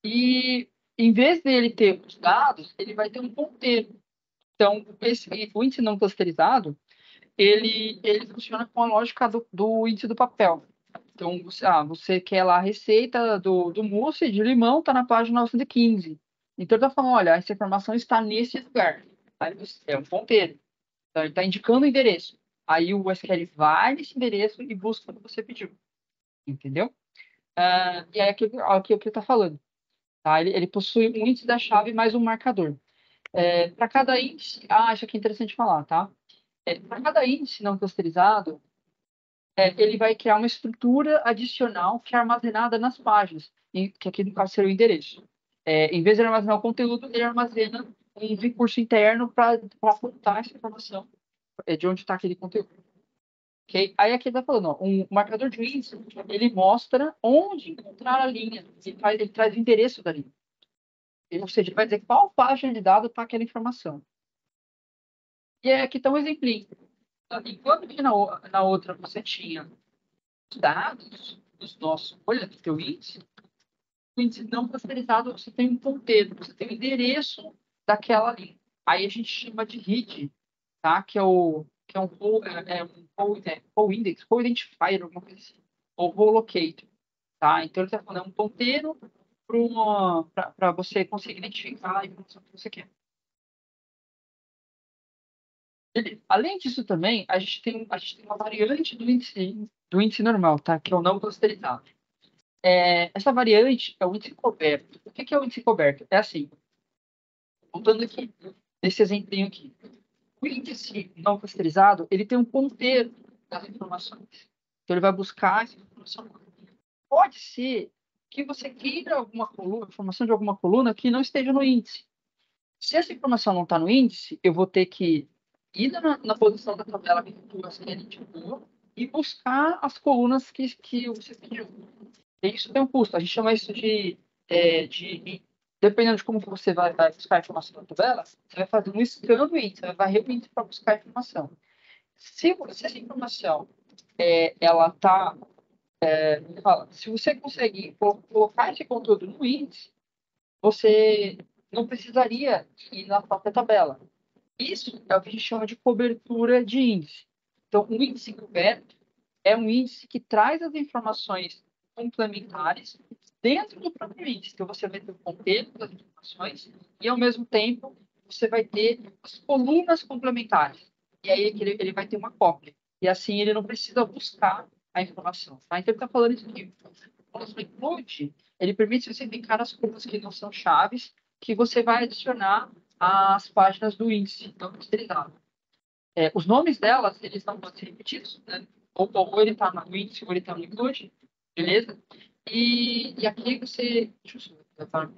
E em vez dele ter os dados, ele vai ter um ponteiro. Então, o índice não clusterizado, ele funciona com a lógica do índice do papel. Então, você quer lá a receita do mousse de limão, está na página 915. Então, ele está falando, olha, essa informação está nesse lugar. Aí é um ponteiro. Então, ele está indicando o endereço. Aí o SQL vai nesse endereço e busca o que você pediu. Entendeu? E aí, aqui é o que ele está falando. Tá? Ele possui um índice da chave mais um marcador. Para cada índice... isso aqui é interessante falar, tá? Para cada índice não clusterizado, ele vai criar uma estrutura adicional que é armazenada nas páginas, que aqui no caso seria o endereço. Em vez de armazenar o conteúdo, ele armazena um recurso interno para apontar essa informação de onde está aquele conteúdo. Okay? Aí aqui ele está falando, um marcador de índice, ele mostra onde encontrar a linha, ele traz o endereço da linha. Ou seja, ele vai dizer qual página de dados está aquela informação. E aqui está um exemplinho. Enquanto que na outra você tinha dados dos nossos, olha, do teu índice, o índice não clusterizado, você tem um ponteiro, você tem o endereço daquela linha. Aí a gente chama de read, tá? Que é um role index, role identifier, alguma coisa assim, ou role locator, tá? Então ele está falando um ponteiro para você conseguir identificar a informação que você quer. Além disso também, a gente tem uma variante do índice normal, tá? Que é o não clusterizado. Essa variante é o índice coberto. O que é o índice coberto? É assim, voltando aqui, nesse exemplinho aqui. O índice não clusterizado, ele tem um ponteiro das informações. Então, ele vai buscar essa informação. Pode ser que você queira alguma coluna, informação de alguma coluna que não esteja no índice. Se essa informação não está no índice, eu vou ter que ir na posição da tabela que a gente indicou e buscar as colunas que você pediu. Isso tem um custo. A gente chama isso dependendo de como que você vai buscar a informação na tabela, você vai fazer um scan do índice, você vai varrer o índice para buscar a informação. Se essa informação, ela está, se você conseguir colocar esse conteúdo no índice, você não precisaria ir na própria tabela. Isso é o que a gente chama de cobertura de índice. Então, um índice coberto é um índice que traz as informações complementares dentro do próprio índice. Então, você vai ter o ponteiro das informações e, ao mesmo tempo, você vai ter as colunas complementares. E aí ele vai ter uma cópia. E assim ele não precisa buscar a informação. Tá? Então, ele está falando isso aqui. O include, ele permite você identificar as colunas que não são chaves, que você vai adicionar às páginas do índice não clusterizado. Os nomes delas, eles não podem ser repetidos, né? Ou ele está no índice, ou ele está no include, beleza? E aqui você... Deixa eu só...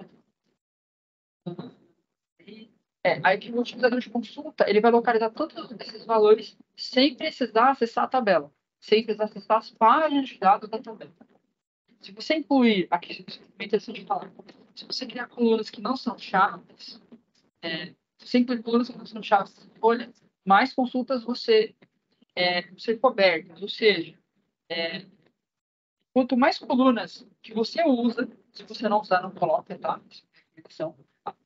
Aí que o utilizador de consulta, ele vai localizar todos esses valores sem precisar acessar a tabela, sem precisar acessar as páginas de dados da tabela. Se você incluir, aqui é interessante falar, se você criar colunas que não são chaves, se você incluir colunas que não são chaves, olha, mais consultas você ser cobertas, ou seja, quanto mais colunas que você usa, se você não usar, não coloca, tá?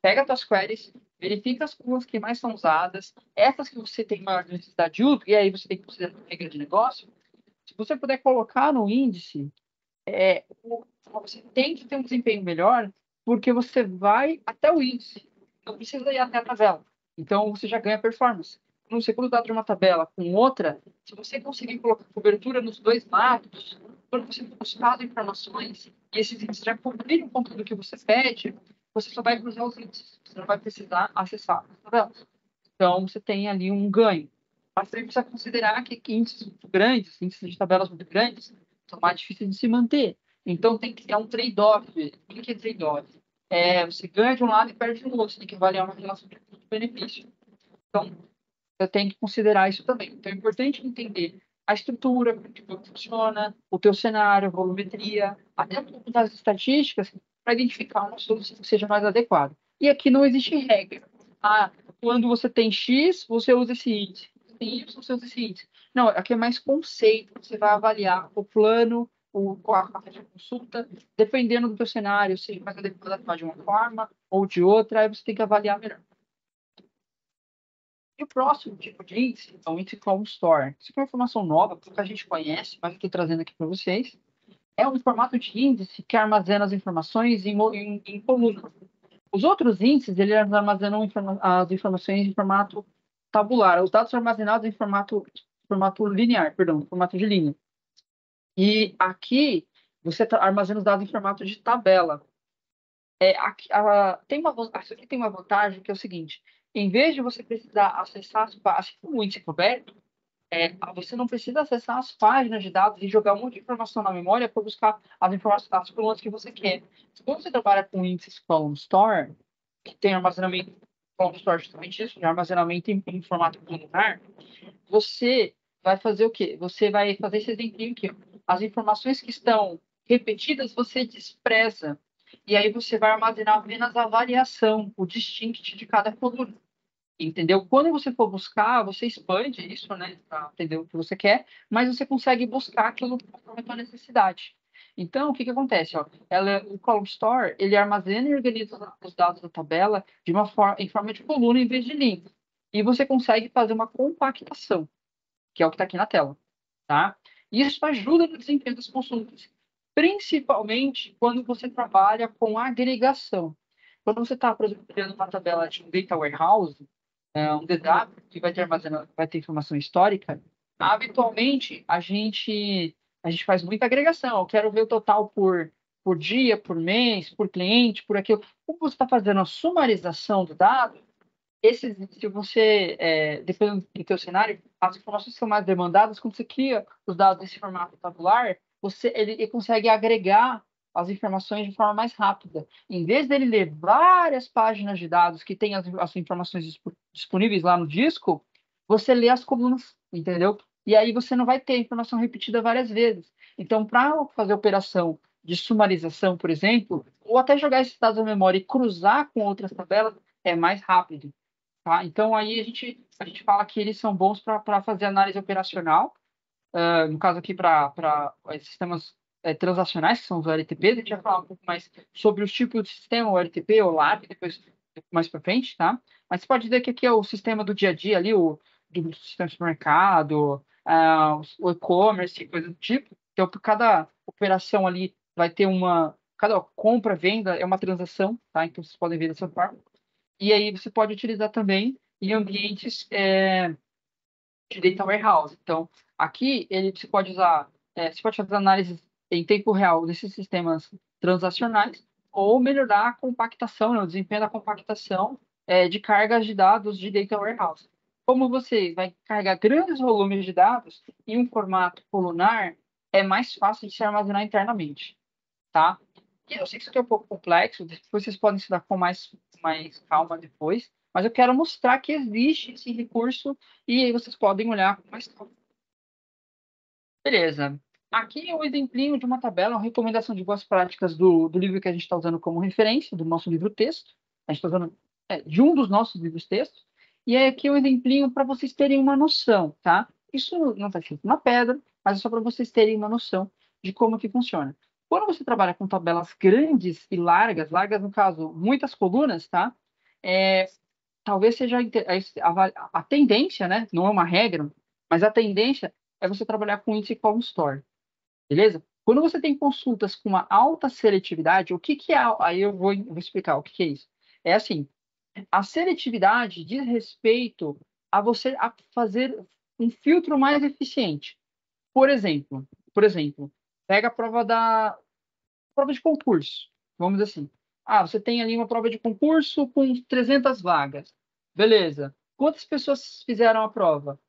Pega as suas queries, verifica as colunas que mais são usadas, essas que você tem maior necessidade de uso, e aí você tem que considerar a regra de negócio. Se você puder colocar no índice, você tem que ter um desempenho melhor, porque você vai até o índice, não precisa ir até a tabela. Então, você já ganha performance. Quando você cruza de uma tabela com outra, se você conseguir colocar cobertura nos dois lados, quando você buscar as informações e esses índices já cobrirem o conteúdo que você pede, você só vai cruzar os índices. Você não vai precisar acessar as tabelas. Então, você tem ali um ganho. Mas você precisa considerar que índices muito grandes, índices de tabelas muito grandes, são mais difíceis de se manter. Então, tem que ter um trade-off. O que é trade-off? Você ganha de um lado e perde do outro. Você tem que avaliar uma relação de custo-benefício. Então, você tem que considerar isso também. Então, é importante entender a estrutura, como funciona, o teu cenário, a volumetria, até um pouco das estatísticas, para identificar uma solução que seja mais adequada. E aqui não existe regra. Quando você tem X, você usa esse índice. Quando tem Y, você usa esse índice. Não, aqui é mais conceito. Você vai avaliar o plano, a taxa de consulta, dependendo do teu cenário, se é mais adequado atuar de uma forma ou de outra, aí você tem que avaliar melhor. E o próximo tipo de índice é o índice Column Store. Isso é uma informação nova, porque a gente conhece, mas eu estou trazendo aqui para vocês. É um formato de índice que armazena as informações em coluna. Os outros índices, eles armazenam as informações em formato tabular. Os dados são armazenados em formato linear, perdão, formato de linha. E aqui, você armazena os dados em formato de tabela. Isso aqui tem uma vantagem que é o seguinte: em vez de você precisar acessar assim como o índice coberto, você não precisa acessar as páginas de dados e jogar um monte de informação na memória para buscar as informações das colunas que você quer. Quando você trabalha com índices Column Store, que tem armazenamento, Column Store justamente isso, de armazenamento em formato columnar, você vai fazer o quê? Você vai fazer esse exemplo aqui. As informações que estão repetidas, você despreza. E aí você vai armazenar apenas a variação, o distinct de cada coluna. Entendeu? Quando você for buscar, você expande isso, né, para entender o que você quer, mas você consegue buscar aquilo que conforme a tua necessidade. Então, o que que acontece? Ó? O Column Store, ele armazena e organiza os dados da tabela em forma de coluna em vez de linha. E você consegue fazer uma compactação, que é o que está aqui na tela, tá? Isso ajuda no desempenho das consultas, principalmente quando você trabalha com agregação. Quando você está, por exemplo, criando uma tabela de um data warehouse, um DW que vai ter informação histórica, habitualmente a gente faz muita agregação. Eu quero ver o total por dia, por mês, por cliente, por aquilo. Como você está fazendo a sumarização do dado, se você, dependendo do teu cenário, as informações são mais demandadas, quando você cria os dados nesse formato tabular, ele consegue agregar as informações de forma mais rápida. Em vez dele ler várias páginas de dados que tem as informações disponíveis lá no disco, você lê as colunas, entendeu? E aí você não vai ter informação repetida várias vezes. Então, para fazer operação de sumarização, por exemplo, ou até jogar esses dados na memória e cruzar com outras tabelas, é mais rápido. Tá? Então, aí a gente fala que eles são bons para fazer análise operacional, no caso aqui para sistemas transacionais, que são os OLTPs. A gente vai falar um pouco mais sobre os tipos de sistema, o OLTP, o LAP, depois mais para frente, tá? Mas você pode dizer que aqui é o sistema do dia a dia ali, do sistema de supermercado, o e-commerce, coisa do tipo. Então, por cada operação ali vai ter cada compra, venda é uma transação, tá? Então, vocês podem ver dessa forma. E aí você pode utilizar também em ambientes de data warehouse. Então, aqui você pode fazer análises em tempo real desses sistemas transacionais ou melhorar a compactação, né, o desempenho da compactação de cargas de dados de data warehouse. Como você vai carregar grandes volumes de dados em um formato colunar, é mais fácil de se armazenar internamente, tá? E eu sei que isso aqui é um pouco complexo, depois vocês podem estudar com mais calma depois, mas eu quero mostrar que existe esse recurso e aí vocês podem olhar com mais calma. Beleza. Aqui é um exemplinho de uma tabela, uma recomendação de boas práticas do livro que a gente está usando como referência, do nosso livro-texto. A gente está usando de um dos nossos livros-textos. E aqui é um exemplinho para vocês terem uma noção, tá? Isso não está escrito na pedra, mas é só para vocês terem uma noção de como que funciona. Quando você trabalha com tabelas grandes e largas no caso, muitas colunas, tá? É, talvez seja a tendência, né? Não é uma regra, mas a tendência é você trabalhar com índice Column Store, beleza? Quando você tem consultas com uma alta seletividade, o que que é? Aí eu vou explicar o que que é isso. É assim, a seletividade diz respeito a você fazer um filtro mais eficiente. Por exemplo, pega a prova de concurso, vamos dizer assim. Você tem ali uma prova de concurso com 300 vagas. Beleza. Quantas pessoas fizeram a prova?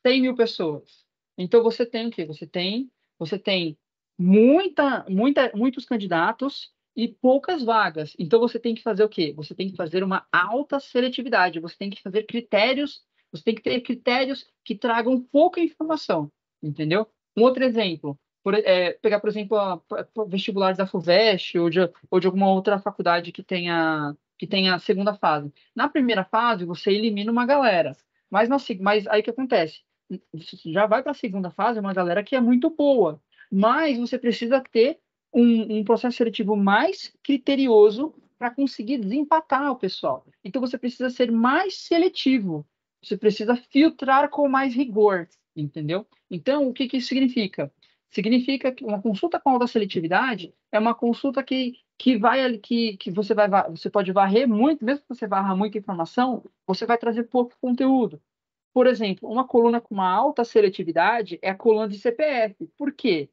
100.000 pessoas. Então você tem o quê? Você tem muitos candidatos e poucas vagas. Então você tem que fazer o quê? Você tem que fazer uma alta seletividade. Você tem que fazer critérios. Você tem que ter critérios que tragam pouca informação, entendeu? Um outro exemplo, pegar, por exemplo, vestibulares da FUVEST ou de alguma outra faculdade que tenha a segunda fase. Na primeira fase, você elimina uma galera. Mas aí o que acontece? Já vai para a segunda fase uma galera que é muito boa. Mas você precisa ter um processo seletivo mais criterioso para conseguir desempatar o pessoal. Então você precisa ser mais seletivo. Você precisa filtrar com mais rigor, entendeu? Então, o que que isso significa? Significa que uma consulta com alta seletividade é uma consulta que você pode varrer muito, mesmo que você varra muita informação, você vai trazer pouco conteúdo. Por exemplo, uma coluna com uma alta seletividade é a coluna de CPF. Por quê?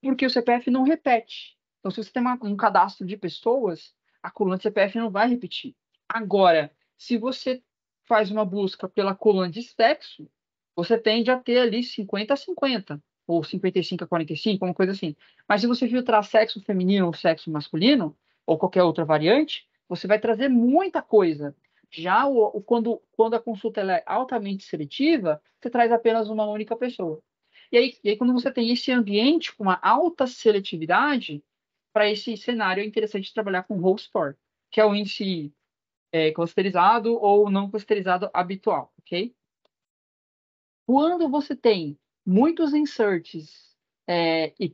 Porque o CPF não repete. Então, se você tem um cadastro de pessoas, a coluna de CPF não vai repetir. Agora, se você faz uma busca pela coluna de sexo, você tende a ter ali 50-50, ou 55-45, uma coisa assim. Mas se você filtrar sexo feminino ou sexo masculino, ou qualquer outra variante, você vai trazer muita coisa. Já quando a consulta ela é altamente seletiva, você traz apenas uma única pessoa. E aí, quando você tem esse ambiente com uma alta seletividade, para esse cenário é interessante trabalhar com Whole Score, que é o índice clusterizado ou não clusterizado habitual, ok? Quando você tem muitos inserts e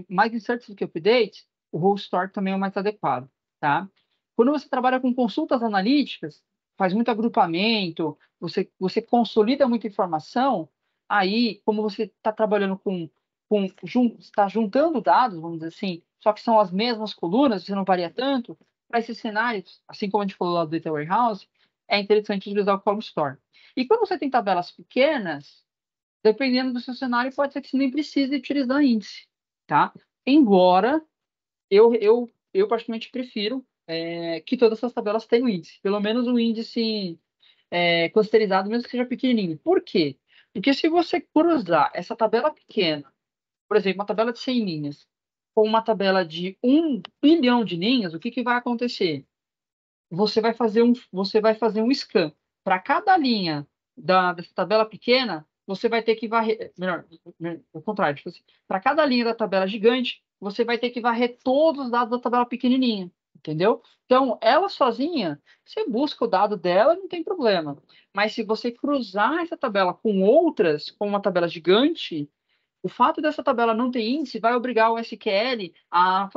mais inserts do que updates, o Whole Store também é o mais adequado, tá? Quando você trabalha com consultas analíticas, faz muito agrupamento, você consolida muita informação, aí, como você está trabalhando está juntando dados, vamos dizer assim, só que são as mesmas colunas, você não varia tanto, para esses cenários, assim como a gente falou lá do Data Warehouse, é interessante utilizar o Column Store. E quando você tem tabelas pequenas, dependendo do seu cenário, pode ser que você nem precise utilizar índice, tá? Embora eu particularmente prefiro que todas essas tabelas tenham índice, pelo menos um índice clusterizado, mesmo que seja pequenininho. Por quê? Porque se você cruzar essa tabela pequena, por exemplo, uma tabela de 100 linhas, com uma tabela de 1 bilhão de linhas, o que que vai acontecer? Você vai fazer um scan. Para cada linha dessa tabela pequena, você vai ter que varrer. Melhor, o contrário. Tipo assim, para cada linha da tabela gigante, você vai ter que varrer todos os dados da tabela pequenininha. Entendeu? Então, ela sozinha, você busca o dado dela, não tem problema. Mas se você cruzar essa tabela com outras, com uma tabela gigante, o fato dessa tabela não ter índice vai obrigar o SQL a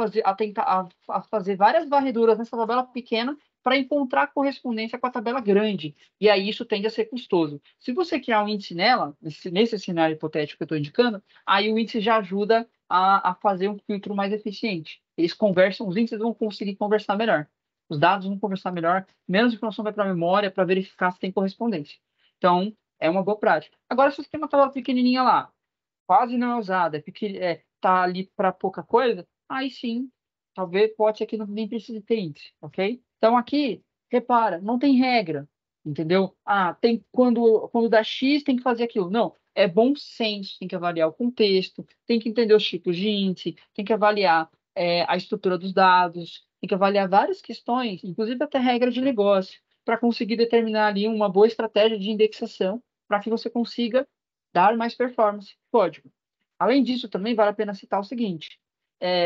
fazer várias varreduras nessa tabela pequena para encontrar correspondência com a tabela grande. E aí isso tende a ser custoso. Se você criar um índice nela, nesse cenário hipotético que eu estou indicando, aí o índice já ajuda a fazer um filtro mais eficiente. Os índices vão conseguir conversar melhor. Os dados vão conversar melhor, menos informação vai para a memória para verificar se tem correspondência. Então, é uma boa prática. Agora, se você tem uma tabela pequenininha lá, quase não é usada, tá ali para pouca coisa, aí sim, talvez pode ser que não nem precise ter índice, ok? Então aqui, repara, não tem regra, entendeu? Tem quando dá X tem que fazer aquilo. Não, é bom senso, tem que avaliar o contexto, tem que entender os tipos de índice, tem que avaliar a estrutura dos dados, tem que avaliar várias questões, inclusive até regra de negócio, para conseguir determinar ali uma boa estratégia de indexação para que você consiga dar mais performance no código. Além disso, também vale a pena citar o seguinte: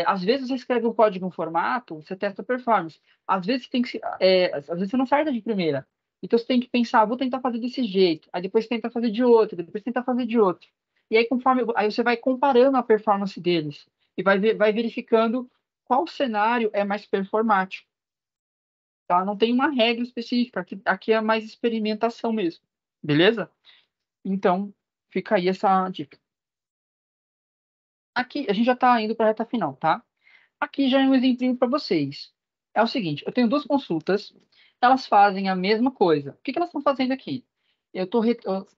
às vezes você escreve um código em um formato, você testa a performance. Às vezes você não acerta de primeira. Então você tem que pensar, vou tentar fazer desse jeito, aí depois tenta fazer de outro, depois tenta fazer de outro. E aí, aí você vai comparando a performance deles e vai verificando qual cenário é mais performático. Tá? Não tem uma regra específica, aqui é mais experimentação mesmo. Beleza? Então, fica aí essa dica. Aqui, a gente já está indo para a reta final, tá? Aqui já é um exemplinho para vocês. É o seguinte, eu tenho duas consultas, elas fazem a mesma coisa. O que que elas estão fazendo aqui? Eu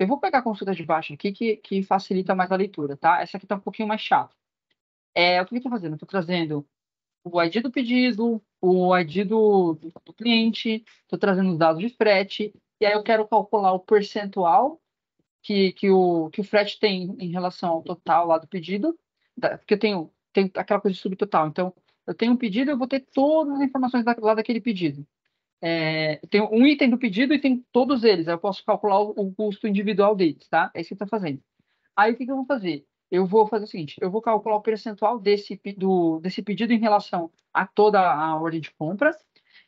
vou pegar a consulta de baixo aqui, que facilita mais a leitura, tá? Essa aqui está um pouquinho mais chata. O que eu estou fazendo? Eu estou trazendo o ID do pedido, o ID do cliente, estou trazendo os dados de frete, e aí eu quero calcular o percentual que o frete tem em relação ao total lá do pedido, porque tem aquela coisa de subtotal. Então, eu tenho um pedido, eu vou ter todas as informações lá daquele pedido. Tem um item do pedido e tem todos eles. Aí eu posso calcular o custo individual deles, tá? É isso que está fazendo. Aí o que eu vou fazer? Eu vou fazer o seguinte: eu vou calcular o percentual desse pedido em relação a toda a ordem de compras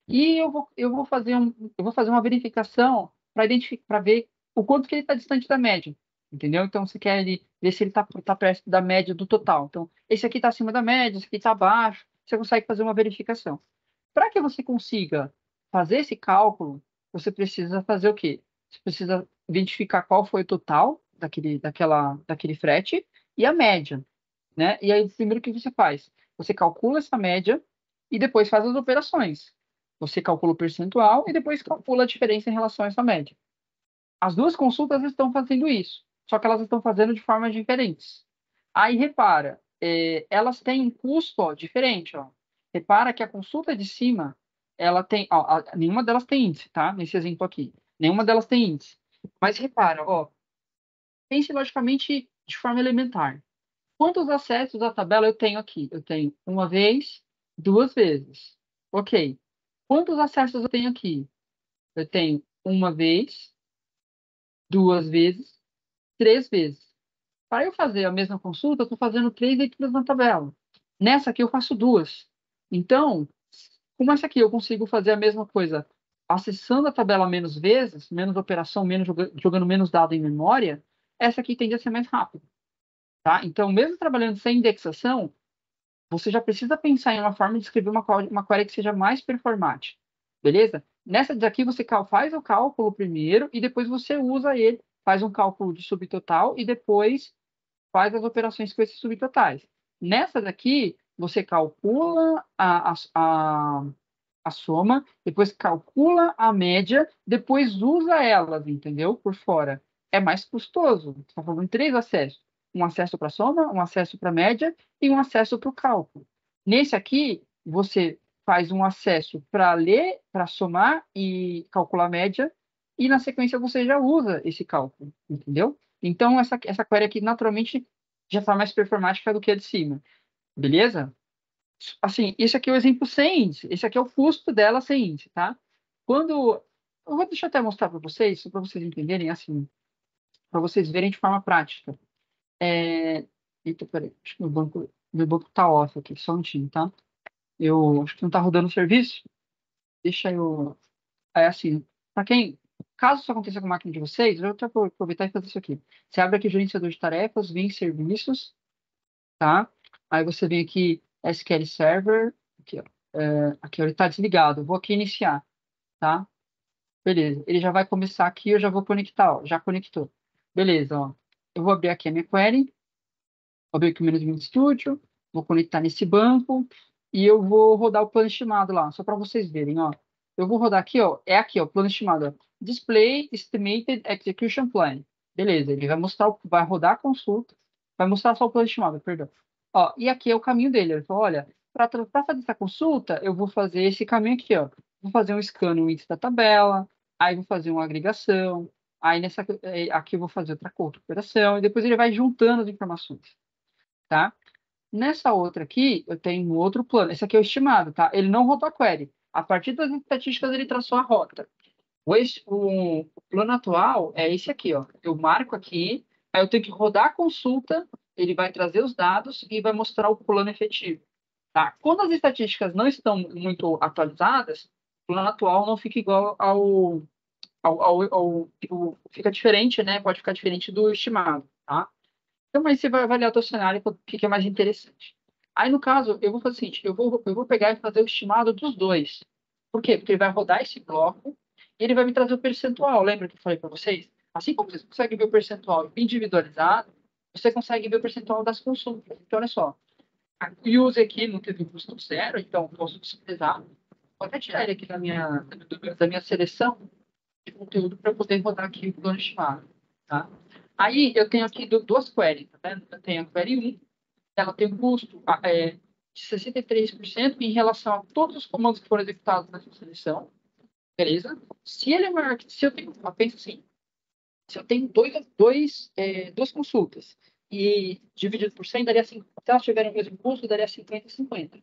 e eu vou fazer uma verificação para identificar, para ver o quanto que ele está distante da média. Entendeu? Então, você quer ver se ele está perto da média do total. Então, esse aqui está acima da média, esse aqui está abaixo. Você consegue fazer uma verificação. Para que você consiga fazer esse cálculo, você precisa fazer o quê? Você precisa identificar qual foi o total daquele frete e a média, né? E aí, primeiro o que você faz? Você calcula essa média e depois faz as operações. Você calcula o percentual e depois calcula a diferença em relação a essa média. As duas consultas estão fazendo isso, só que elas estão fazendo de formas diferentes. Aí repara, elas têm um custo ó, diferente. Ó. Repara que a consulta de cima, ela tem, ó, nenhuma delas tem índice, tá? Nesse exemplo aqui, nenhuma delas tem índice. Mas repara, ó, pense logicamente de forma elementar. Quantos acessos à tabela eu tenho aqui? Eu tenho uma vez, duas vezes. Ok. Quantos acessos eu tenho aqui? Eu tenho uma vez, duas vezes, três vezes. Para eu fazer a mesma consulta, eu estou fazendo três leituras na tabela. Nessa aqui eu faço duas. Então, como essa aqui eu consigo fazer a mesma coisa acessando a tabela menos vezes, menos operação, menos jogando menos dado em memória, essa aqui tende a ser mais rápida. Tá? Então, mesmo trabalhando sem indexação, você já precisa pensar em uma forma de escrever uma query que seja mais performática. Beleza? Nessa daqui, você faz o cálculo primeiro e depois você usa ele, faz um cálculo de subtotal e depois faz as operações com esses subtotais. Nessa daqui, você calcula a soma, depois calcula a média, depois usa elas, entendeu? Por fora. É mais custoso. Você está falando três acessos. Um acesso para a soma, um acesso para a média e um acesso para o cálculo. Nesse aqui, você faz um acesso para ler, para somar e calcular a média, e na sequência você já usa esse cálculo, entendeu? Então, essa query aqui, naturalmente, já está mais performática do que a de cima. Beleza? Assim, esse aqui é o exemplo sem índice. Esse aqui é o custo dela sem índice, tá? Quando... deixa eu até mostrar para vocês entenderem, assim, para vocês verem de forma prática. Eita, peraí, acho que meu banco tá off aqui, só um minutinho, tá? Eu acho que não tá rodando o serviço. Deixa eu... É assim, para quem... Caso isso aconteça com a máquina de vocês, eu vou aproveitar e fazer isso aqui. Você abre aqui o gerenciador de tarefas, vem em serviços, tá? Aí você vem aqui SQL Server, aqui, ó. Aqui, ó, ele está desligado. Eu vou aqui iniciar, tá? Beleza. Ele já vai começar aqui, eu já vou conectar, ó. Já conectou. Beleza, ó. Eu vou abrir aqui a minha query, vou abrir aqui o Management Studio, vou conectar nesse banco e eu vou rodar o plano estimado lá, só para vocês verem, ó. Eu vou rodar aqui, ó. É aqui, ó, plano estimado, ó. Display Estimated Execution Plan. Beleza, ele vai mostrar, vai rodar a consulta, vai mostrar só o plano estimado, perdão. Ó, e aqui é o caminho dele. Ele falou, olha, para fazer essa consulta, eu vou fazer esse caminho aqui, ó. Vou fazer um scan no índice da tabela, aí vou fazer uma agregação, aí aqui eu vou fazer outra operação, e depois ele vai juntando as informações, tá? Nessa outra aqui, eu tenho um outro plano. Esse aqui é o estimado, tá? Ele não rodou a query. A partir das estatísticas, ele traçou a rota. O plano atual é esse aqui, ó. Eu marco aqui, aí eu tenho que rodar a consulta, ele vai trazer os dados e vai mostrar o plano efetivo. Tá? Quando as estatísticas não estão muito atualizadas, o plano atual não fica igual fica diferente, né? Pode ficar diferente do estimado, tá? Então, aí você vai avaliar o teu cenário para o que é mais interessante. Aí, no caso, eu vou fazer o seguinte, eu vou pegar e fazer o estimado dos dois. Por quê? Porque ele vai rodar esse bloco e ele vai me trazer o percentual. Lembra que eu falei para vocês? Assim como vocês conseguem ver o percentual individualizado, você consegue ver o percentual das consultas. Então, olha só, o user aqui não teve custo zero, então posso desprezar. Vou até tirar ele aqui da minha seleção de conteúdo para poder rodar aqui o plano estimado. Tá? Aí eu tenho aqui duas queries, tá vendo? Eu tenho a query 1, ela tem um custo de 63% em relação a todos os comandos que foram executados nessa seleção. beleza? Se ele é maior que... Se eu tenho... Pensa assim, se eu tenho duas consultas e dividido por 100, daria 5. Se elas tiverem o mesmo custo, daria 50-50.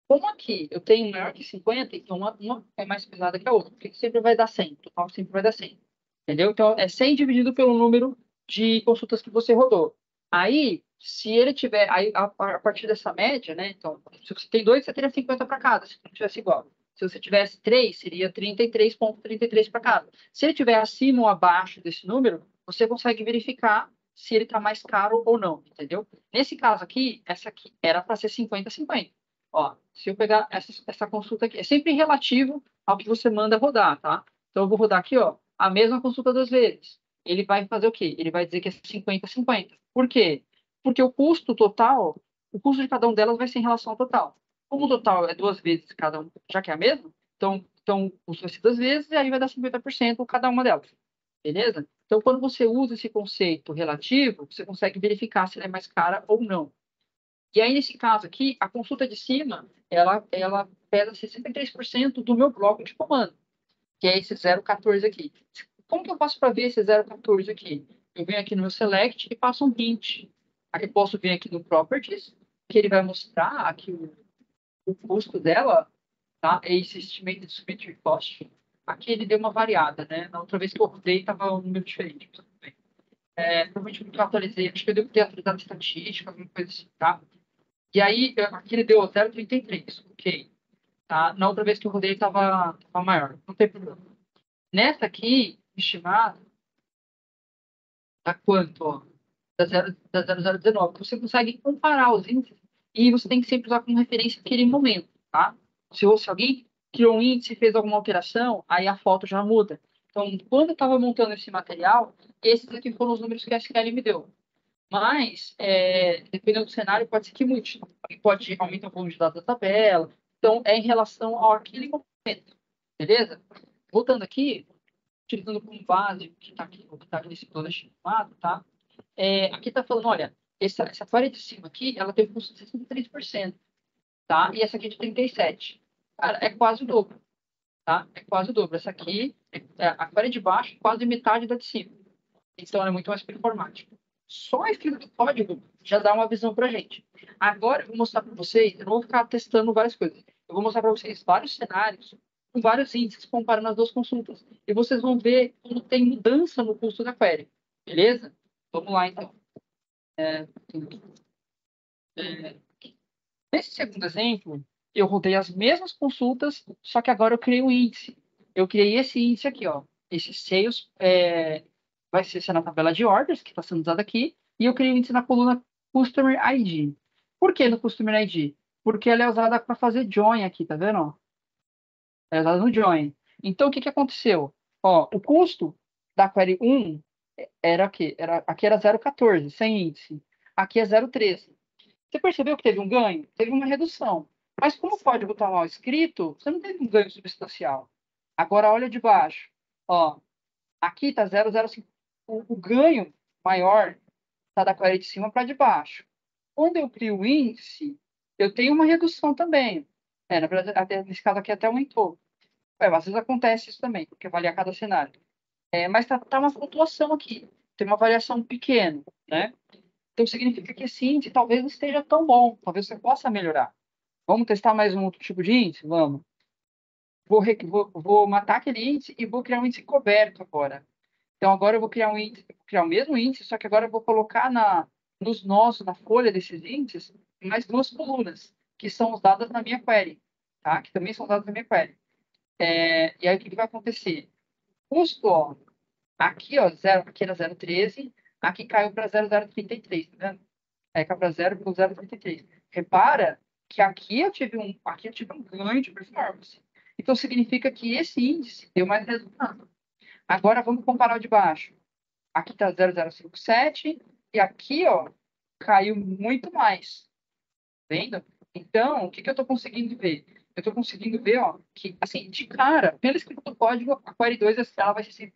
Como aqui eu tenho maior que 50, então uma é mais pesada que a outra, porque sempre vai dar 100, total sempre vai dar 100. Entendeu? Então é 100 dividido pelo número de consultas que você rodou. Aí, se ele tiver, aí a partir dessa média, né? Então, se você tem dois, você teria 50 para cada, se não tivesse igual. Se você tivesse três, seria 33,33 para cada. Se ele tiver acima ou abaixo desse número, você consegue verificar se ele está mais caro ou não, entendeu? Nesse caso aqui, essa aqui era para ser 50-50. Ó, se eu pegar essa consulta aqui, é sempre relativo ao que você manda rodar, tá? Então, eu vou rodar aqui, ó, a mesma consulta duas vezes. Ele vai fazer o quê? Ele vai dizer que é 50-50. Por quê? Porque o custo total, o custo de cada um delas vai ser em relação ao total. Como o total é duas vezes cada um, já que é a mesma, então o custo vai ser duas vezes e aí vai dar 50% cada uma delas. Beleza? Então, quando você usa esse conceito relativo, você consegue verificar se ela é mais cara ou não. E aí, nesse caso aqui, a consulta de cima, ela pesa 63% do meu bloco de comando, que é esse 0,14 aqui. Como que eu faço para ver esse 0,14 aqui? Eu venho aqui no meu Select e passo um hint. Aí eu posso vir aqui no Properties, que ele vai mostrar aqui o custo dela, tá? É esse Estimated Submitted Cost. Aqui ele deu uma variada, né? Na outra vez que eu rodei, estava um número diferente. Provavelmente porque eu atualizei, acho que eu devo ter atualizado estatística, alguma coisa assim, tá? E aí, aqui ele deu 0,33, ok. Tá? Na outra vez que eu rodei, estava maior, não tem problema. Nessa aqui, estimado, dá quanto? Ó? Dá 0,019. Você consegue comparar os índices e você tem que sempre usar como referência aquele momento, tá? Se alguém criou um índice e fez alguma alteração, aí a foto já muda. Então, quando eu estava montando esse material, esses aqui foram os números que a SQL me deu. Mas, dependendo do cenário, pode ser que mude. Pode aumentar o volume de dados da tabela. Então, é em relação ao aquele momento. Beleza? Voltando aqui, utilizando como base o que está aqui nesse plano estimado, tá? Aqui está falando, olha, essa query de cima aqui, ela tem um custo de 63%, tá? E essa aqui é de 37%. Cara, é quase o dobro, tá? É quase o dobro. Essa aqui, a query de baixo, quase metade da de cima. Então, ela é muito mais performática. Só a escrita do código já dá uma visão para a gente. Agora, eu vou mostrar para vocês, eu não vou ficar testando várias coisas. Eu vou mostrar para vocês vários cenários com vários índices comparando as duas consultas. E vocês vão ver como tem mudança no custo da query. Beleza? Vamos lá, então. É, Nesse segundo exemplo, eu rodei as mesmas consultas, só que agora eu criei um índice. Eu criei esse índice aqui, ó. Esse sales vai ser na tabela de orders, que está sendo usado aqui, e eu criei um índice na coluna Customer ID. Por que no Customer ID? Porque ela é usada para fazer join aqui, tá vendo? É usada no join. Então, o que que aconteceu? Ó, o custo da query 1 era aqui, aqui era 0,14, sem índice. Aqui é 0,13. Você percebeu que teve um ganho? Teve uma redução. Mas como o código está mal escrito, você não teve um ganho substancial. Agora, olha de baixo. Ó, aqui está 0,05. O ganho maior está da query de cima para de baixo. Quando eu crio o índice, eu tenho uma redução também. Na verdade, nesse caso aqui até aumentou. Às vezes acontece isso também, porque varia cada cenário. Mas tá uma flutuação aqui. Tem uma variação pequena, né? Então, significa que esse índice talvez não esteja tão bom. Talvez você possa melhorar. Vamos testar mais um outro tipo de índice? Vamos. Vou matar aquele índice e vou criar um índice coberto agora. Então, agora eu vou criar um índice, vou criar o mesmo índice, só que agora eu vou colocar nos nós, na folha desses índices, mais duas colunas, que são os dados na minha query, tá? Que também são dados na minha query. E aí, o que vai acontecer? Custo, ó, aqui, ó, aqui era 0,13, aqui caiu para 0,033, tá vendo? Caiu para 0,033. Repara que aqui eu tive um ganho de performance. Então, significa que esse índice deu mais resultado. Agora, vamos comparar o de baixo. Aqui está 0,057 e aqui, ó, caiu muito mais. Vendo? Então, o que eu estou conseguindo ver? Eu estou conseguindo ver, ó, que, assim, de cara, pela escrita do código, a Query 2 ela vai ser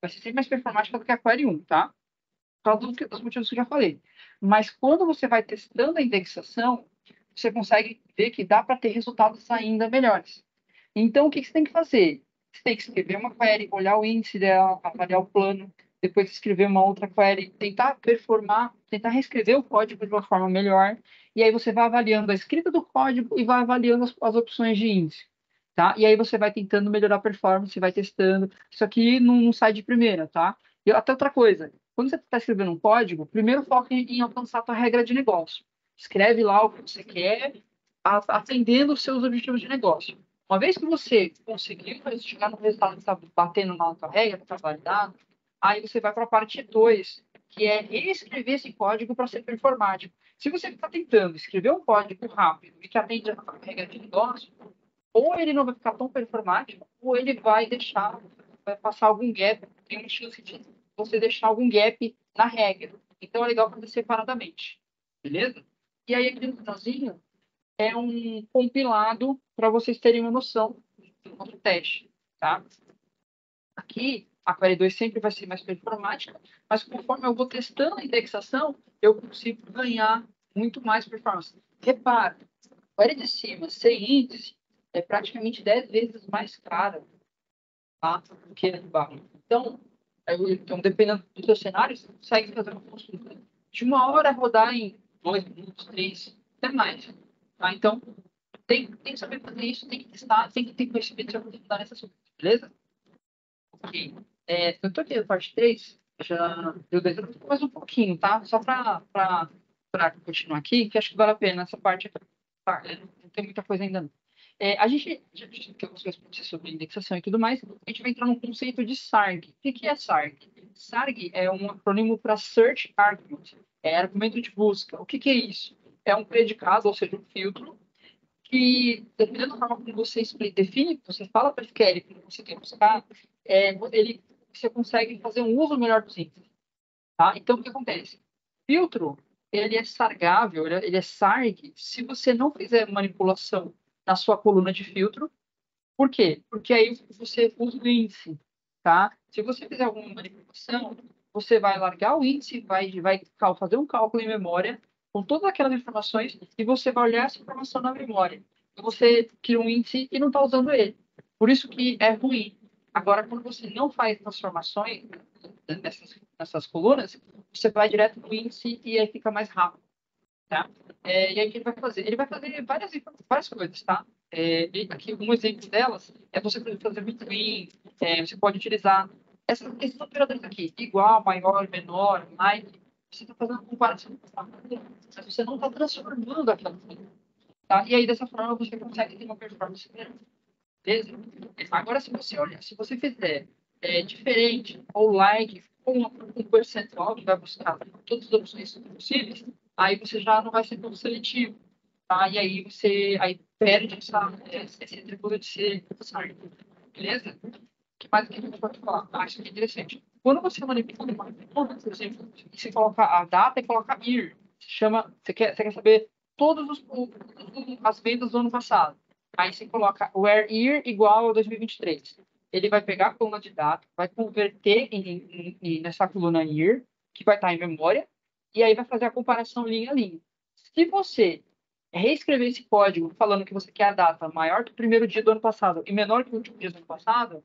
sempre mais performática do que a Query 1, tá? Por causa dos motivos que eu já falei. Mas quando você vai testando a indexação, você consegue ver que dá para ter resultados ainda melhores. Então, o que você tem que fazer? Você tem que escrever uma query, olhar o índice dela, avaliar o plano, depois escrever uma outra query, tentar performar, tentar reescrever o código de uma forma melhor, e aí você vai avaliando a escrita do código e vai avaliando as opções de índice, tá? E aí você vai tentando melhorar a performance, vai testando. Isso aqui não sai de primeira, tá? E até outra coisa, quando você está escrevendo um código, primeiro foca em alcançar a tua regra de negócio. Escreve lá o que você quer, atendendo os seus objetivos de negócio. Uma vez que você conseguiu chegar no resultado que está batendo na tua regra, que está validado, aí você vai para a parte 2, que é reescrever esse código para ser performático. Se você está tentando escrever um código rápido e que atende a regra de negócio, ou ele não vai ficar tão performático, ou ele vai passar algum gap, tem uma chance de você deixar algum gap na regra. Então é legal fazer separadamente, beleza? E aí aqui no finalzinho é um compilado para vocês terem uma noção do nosso teste, tá? Aqui a query 2 sempre vai ser mais performática, mas conforme eu vou testando a indexação, eu consigo ganhar muito mais performance. Repara, a query de cima, sem índice, é praticamente 10 vezes mais cara, tá? Do que a de baixo. Então, dependendo do seu cenário, você consegue fazer uma consulta de 1 hora rodar em 2 minutos, 3, até mais. Tá? Então, tem que saber fazer isso, tem que testar, tem que ter conhecimento para poder mudar nessas coisas, beleza? Ok. Eu tô aqui na parte 3, já deu 10 minutos, mais um pouquinho, tá? Só para continuar aqui, que acho que vale a pena essa parte aqui. Tá, não tem muita coisa ainda não. A gente já tem algumas coisas para dizer sobre indexação e tudo mais, a gente vai entrar no conceito de SARG. O que é SARG? SARG é um acrônimo para Search Argument, é argumento de busca. O que é isso? É um predicado, ou seja, um filtro, que, dependendo da forma como você define, você fala para ele que você quer buscar, você consegue fazer um uso melhor dos índices. Tá? Então, o que acontece? Filtro, ele é sargável, ele é sarg, se você não fizer manipulação na sua coluna de filtro. Por quê? Porque aí você usa o índice, tá? Se você fizer alguma manipulação, você vai largar o índice, vai fazer um cálculo em memória com todas aquelas informações e você vai olhar essa informação na memória. Então, você cria um índice e não está usando ele. Por isso que é ruim. Agora, quando você não faz transformações nessas colunas, você vai direto no índice e aí fica mais rápido, tá? E aí o que ele vai fazer? Ele vai fazer várias coisas, tá? Aqui, um exemplo delas é você poder fazer between, você pode utilizar esses operadores aqui, igual, maior, menor, like, você está fazendo uma comparação, mas você não está transformando aquela coisa, tá? E aí, dessa forma, você consegue ter uma performance melhor, beleza? Agora, se você fizer diferente ou like com um percentual que vai buscar todas as opções possíveis, aí você já não vai ser tão seletivo, tá? E aí você perde esse atributo de ser necessário, beleza? O que mais que a gente pode falar? Isso aqui é interessante. Quando você manipula uma coluna, por exemplo, e você coloca a data e coloca year, você quer saber as vendas do ano passado. Aí você coloca where year igual a 2023. Ele vai pegar a coluna de data, vai converter nessa coluna year, que vai estar em memória, e aí vai fazer a comparação linha a linha. Se você reescrever esse código falando que você quer a data maior que o primeiro dia do ano passado e menor que o último dia do ano passado,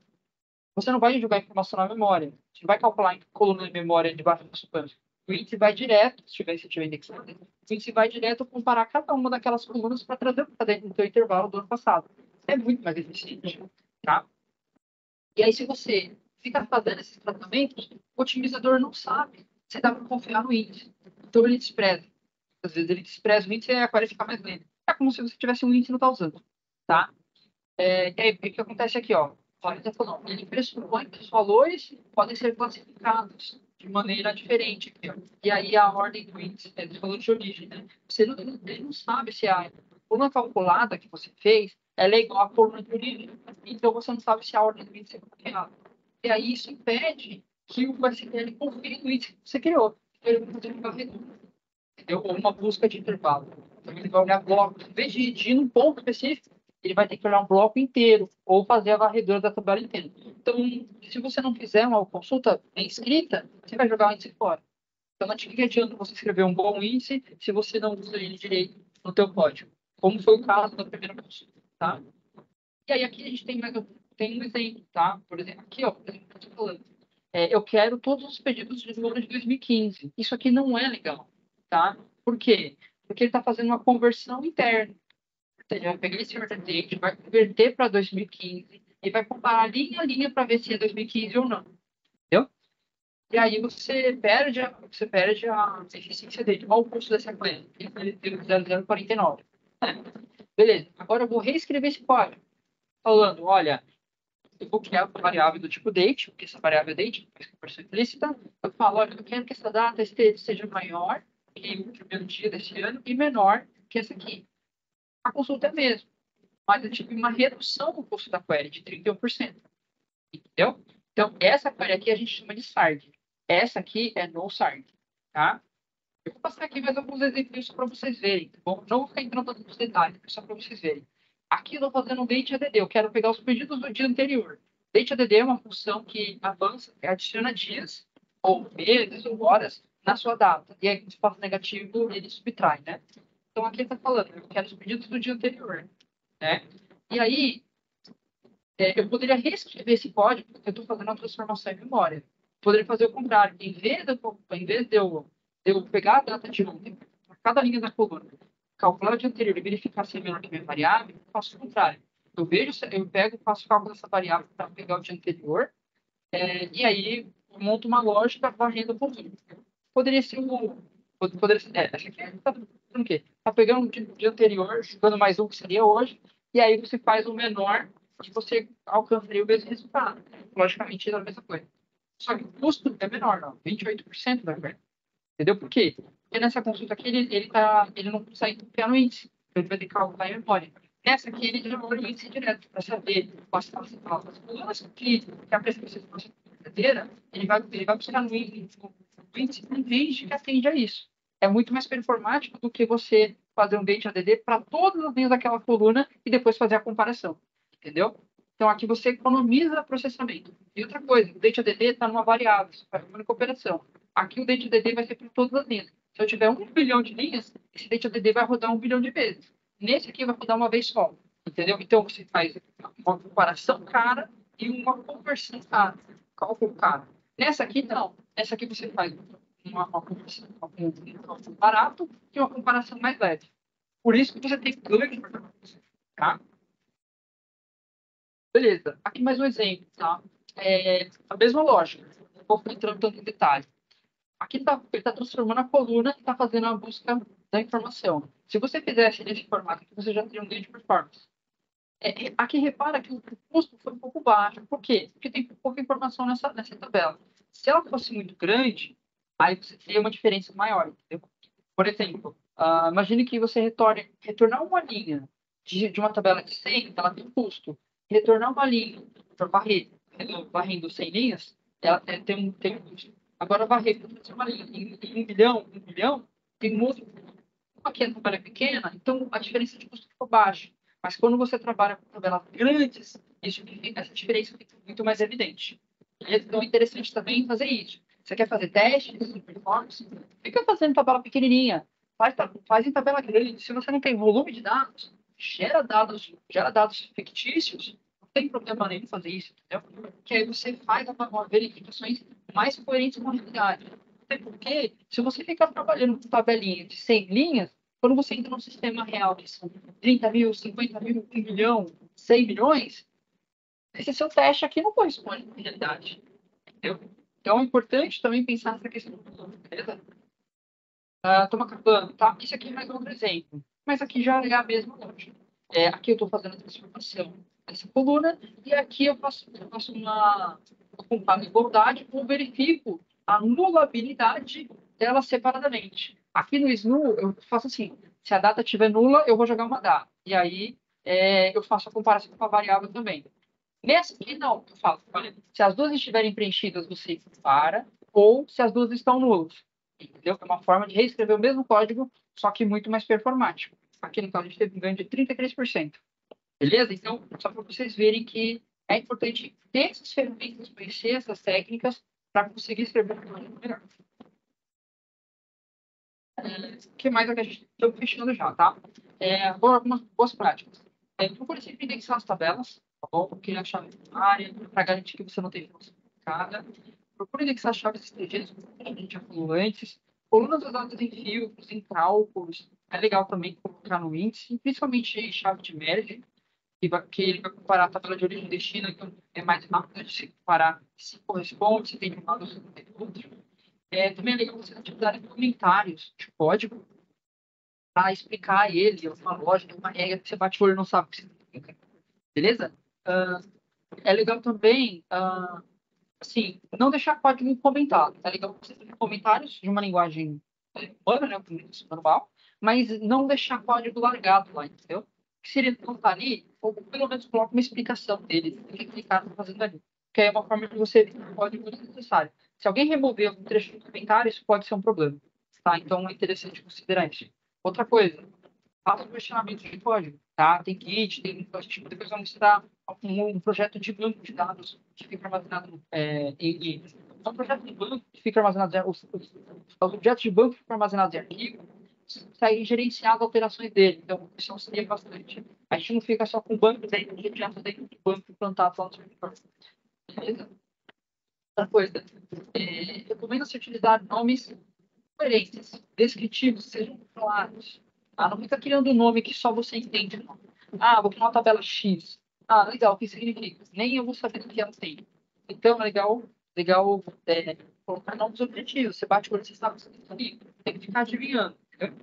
você não vai jogar informação na memória. Você não vai calcular em coluna de memória debaixo da substância. O índice vai direto, se tiver indexado, o índice vai direto comparar cada uma daquelas colunas para trazer para dentro do seu intervalo do ano passado. É muito mais eficiente, tá? E aí, se você fica fazendo esses tratamentos, o otimizador não sabe se dá para confiar no índice. Então, ele despreza. Às vezes, ele despreza o índice e a query fica mais lenta. É como se você tivesse um índice e não está usando, tá? E aí, o que acontece aqui, ó? Olha, tá falando, ele pressupõe que os valores podem ser classificados de maneira diferente aqui, ó. E aí a ordem do índice, dos valores de origem, né? Ele não sabe se a coluna calculada que você fez, ela é igual à coluna de origem. Então você não sabe se a ordem do índice é copiada. E aí isso impede que o SQL confie no índice que você criou. Então ele vai fazer uma varredura, entendeu? Ou uma busca de intervalo. Então ele vai olhar blocos. Em vez de ir num ponto específico, ele vai ter que olhar um bloco inteiro ou fazer a varredura da tabela inteira. Então, se você não fizer uma consulta bem escrita, você vai jogar o índice fora. Então, não que adianta você escrever um bom índice se você não usa ele direito no teu código, como foi o caso da primeira consulta, tá? E aí aqui a gente tem mais tem um exemplo, tá? Por exemplo, aqui, ó, por exemplo, que eu tô falando. Eu quero todos os pedidos do ano de 2015. Isso aqui não é legal, tá? Por quê? Porque ele está fazendo uma conversão interna. Ou seja, vai pegar esse order date, vai converter para 2015 e vai comparar linha a linha para ver se é 2015 ou não. Entendeu? E aí você perde a eficiência dele. Olha o custo dessa coisa. Ele deu 0,049. Beleza. Agora eu vou reescrever esse código. Falando, olha, eu vou criar uma variável do tipo date, porque essa variável é date, por ser explícita. Eu falo, olha, eu quero que essa data seja maior que o primeiro dia desse ano e menor que essa aqui. A consulta é a mesma, mas eu tive uma redução no custo da query de 31%. Entendeu? Então, essa query aqui a gente chama de SARD. Essa aqui é no SARD, tá? Eu vou passar aqui mais alguns exemplos para vocês verem, tá bom? Não vou ficar entrando todos os detalhes, só para vocês verem. Aqui eu estou fazendo um date ADD, eu quero pegar os pedidos do dia anterior. Date ADD é uma função que avança, adiciona dias, ou meses, ou horas, na sua data. E aí, com espaço negativo, ele subtrai, né? Então, aqui ele está falando, eu quero os pedidos do dia anterior, né? E aí, eu poderia reescrever esse código, porque eu estou fazendo uma transformação em memória. Poderia fazer o contrário. Em vez de eu pegar a data de ontem, para cada linha da coluna, calcular o dia anterior e verificar se é menor que a minha variável, eu faço o contrário. Eu pego, faço o cálculo dessa variável para pegar o dia anterior, e aí eu monto uma lógica varrendo por tudo. Poderia ser um. Poderia ser. Essa aqui está fazendo o quê? Está pegando o dia anterior, jogando mais um que seria hoje, e aí você faz o menor e você alcançaria o mesmo resultado. Logicamente, é a mesma coisa. Só que o custo é menor, não. 28% da verba. Entendeu por quê? Porque nessa consulta aqui, ele não consegue confiar no índice. Ele vai ter que calcular em memória. Nessa aqui, ele já olha o índice direto para saber quais são as colunas que a prescrição verdadeira, ele vai buscar no índice, entende que atende a isso. É muito mais performático do que você fazer um date ADD para todas as linhas daquela coluna e depois fazer a comparação. Entendeu? Então, aqui você economiza processamento. E outra coisa, o date ADD está numa variável, isso faz uma única operação. Aqui o date ADD vai ser para todas as linhas. Se eu tiver 1 bilhão de linhas, esse date ADD vai rodar 1 bilhão de vezes. Nesse aqui vai rodar uma vez só. Entendeu? Então, você faz uma comparação cara e uma conversão cara. Cálculo cara. Nessa aqui, não. Nessa aqui você faz uma comparação barato e uma comparação mais leve. Por isso que você tem ganho de performance. Tá? Beleza. Aqui mais um exemplo. Tá? A mesma lógica. Não vou ficar entrando tanto em detalhe. Aqui ele está transformando a coluna e está fazendo a busca da informação. Se você fizesse nesse formato aqui, você já teria um ganho de performance. Aqui repara que o custo foi um pouco baixo. Por quê? Porque tem pouca informação nessa tabela. Se ela fosse muito grande, aí você teria uma diferença maior, entendeu? Por exemplo, imagine que você retornar uma linha de uma tabela de 100, ela tem um custo. Retornar uma linha para varrendo 100 linhas, ela tem um custo. Agora, varrer para uma linha em 1 bilhão, tem um outro. Aqui a tabela é pequena, então a diferença de custo ficou baixa. Mas quando você trabalha com tabelas grandes, essa diferença fica muito mais evidente. Então é interessante também fazer isso. Você quer fazer testes de performance? Fica fazendo tabela pequenininha. Faz em tabela grande. Se você não tem volume de dados, gera dados fictícios. Não tem problema nenhum fazer isso, entendeu? Que aí você faz verificações mais coerentes com a realidade. Até porque, se você ficar trabalhando com tabelinha de 100 linhas, quando você entra no sistema real, que são 30 mil, 50 mil, 1 milhão, 100 milhões, esse seu teste aqui não corresponde à realidade. Entendeu? Então, é importante também pensar nessa questão do volume, beleza? Estamos acabando, tá? Isso aqui é mais um outro exemplo. Mas aqui já é a mesma lógica. Aqui eu estou fazendo a transformação dessa coluna e aqui eu faço eu comparo a igualdade ou verifico a nulabilidade dela separadamente. Aqui no SNU eu faço assim, se a data estiver nula, eu vou jogar uma data. E aí eu faço a comparação com a variável também. Nessa aqui, não, eu falo, olha, se as duas estiverem preenchidas, você para, ou se as duas estão nulas. Entendeu? É uma forma de reescrever o mesmo código, só que muito mais performático. Aqui no caso, a gente teve um ganho de 33%. Beleza? Então, só para vocês verem que é importante ter essas ferramentas, conhecer essas técnicas, para conseguir escrever um código melhor. O que mais é que a gente está fechando já, tá? Agora, algumas boas práticas. Procure sempre indexar as tabelas. tá bom? Criar a chave primária para garantir que você não tem informação complicada. Procure indexar chaves estrangeiras, como a gente já falou antes. Colunas usadas em filtros, em cálculos. É legal também colocar no índice, principalmente chave de merge, que ele vai comparar a tabela de origem e destino, então é mais rápido de se comparar se corresponde, se tem de um lado ou se não tem do outro. Também é legal você utilizar comentários de código para explicar ele, uma lógica, uma regra que você bate o olho e não sabe o que significa. Beleza? Ah, é legal também, assim, não deixar código comentado. É legal você ter comentários de uma linguagem humana, né, normal, mas não deixar código largado lá, entendeu? Que se ele não está ali, ou pelo menos coloca uma explicação dele, do que ele está fazendo ali. Que é uma forma de você evitar código desnecessário. Se alguém remover algum trecho do comentário, isso pode ser um problema. Tá? Então é interessante considerar isso. Outra coisa, faça questionamento de código, tá? Tem Git, depois vamos mostrar um projeto de banco de dados que fica armazenado é um projeto de banco que fica armazenado, os objetos de banco que ficam armazenados em arquivo, conseguem gerenciar as alterações dele, então isso auxilia bastante. A gente não fica só com banco dentro de objetos dentro do banco implantado lá no servidor. Beleza? Outra coisa, recomenda-se utilizar nomes coerentes, descritivos, sejam claros. Não fica criando um nome que só você entende, não. Vou criar uma tabela X. Legal, o que significa? Nem eu vou saber o que ela tem. Então, legal colocar nomes objetivos. Você bate o olho, você sabe o que significa. Tem que ficar adivinhando, entendeu?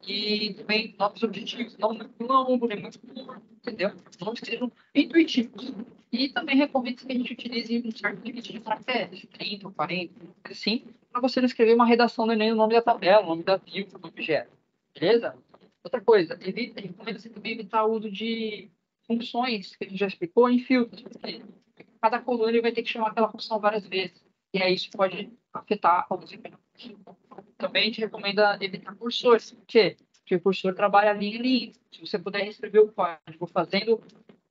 E também novos objetivos, não muito longo, nem muito curto, entendeu? Nomes que sejam intuitivos. E também recomendo que a gente utilize um certo limite de caracteres, 30 ou 40, assim, para você não escrever uma redação nem o nome da tabela, o nome da view, do objeto. Beleza? Outra coisa, recomenda-se também evitar o uso de funções que a gente já explicou em filtros, porque cada coluna ele vai ter que chamar aquela função várias vezes. E aí isso pode afetar o desempenho. Também a gente recomenda evitar cursores. Por quê? Porque o cursor trabalha linha em linha. Se você puder escrever o código fazendo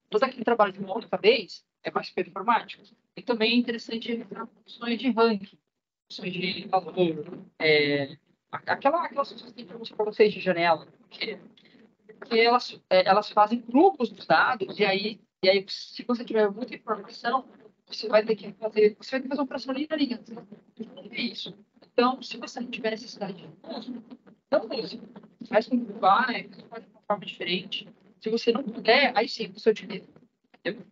todo aquele trabalho de uma única vez, é mais performático. E também é interessante evitar funções de ranking, funções de valor, aquelas funções que eu mostrei para vocês de janela, porque elas fazem grupos dos dados, e aí, se você tiver muita informação, você vai ter que fazer, você vai ter que fazer uma operação linha a linha. Não é isso. Então, se você não tiver necessidade de uso, não use. Faz com que vai, faz de uma forma diferente. Se você não puder, aí sim, você utiliza. Entendeu?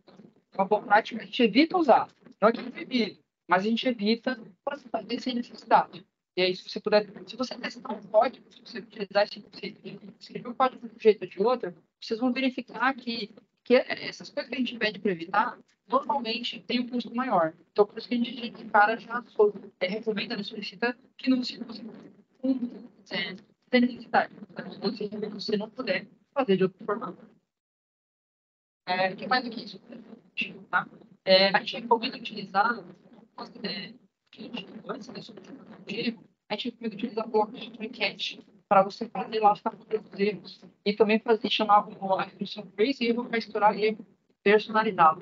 Uma boa prática, a gente evita usar. Não é que é proibido, mas a gente evita para fazer sem necessidade. E aí, se você puder, se você testar um código, se você utilizar esse conceito de escrever o código de um jeito ou de outro, vocês vão verificar que essas coisas que a gente pede para evitar, normalmente tem um custo maior. Então, por isso que a gente de cara já recomenda, né, solicita que não se use sem necessidade. Se você não puder fazer de outra forma. O que mais aqui? Tá? A gente recomenda utilizar, antes desse objetivo, a gente recomenda utilizar blocos de enquete para você fazer lá os capturas dos erros. E também fazer chamar a função trace erro para estourar erro personalizado.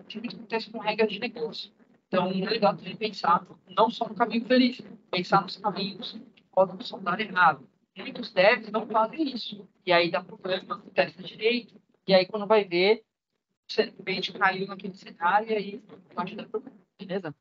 Isso acontece com regras de negócio. Então, é legal também pensar não só no caminho feliz, pensar nos caminhos que podem soldar errado. Muitos devs não fazem isso. E aí dá problema, não testa direito. E aí, quando vai ver, simplesmente caiu naquele cenário e aí pode dar problema, beleza?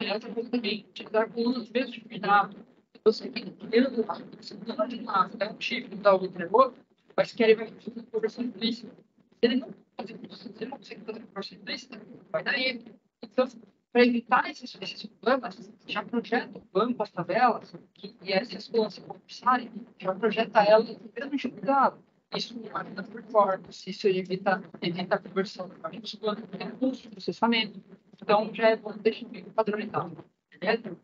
E outra coisa também, utilizar colunas do mesmo tipo de dado. Você fica criando lá, você não de um lado, é um tipo, da outra é outro, mas que ele vai fazer conversão implícita. Se ele não consegue fazer conversão implícita, vai dar erro. Então, para evitar esses problemas, já projeta o banco, as tabelas, e essas colunas se conversarem, já projeta elas no mesmo tipo de dado. Isso ajuda a performance, isso evita a conversão de páginas quando tem custo de processamento. Então, já é bom deixar bem padronizado. Beleza?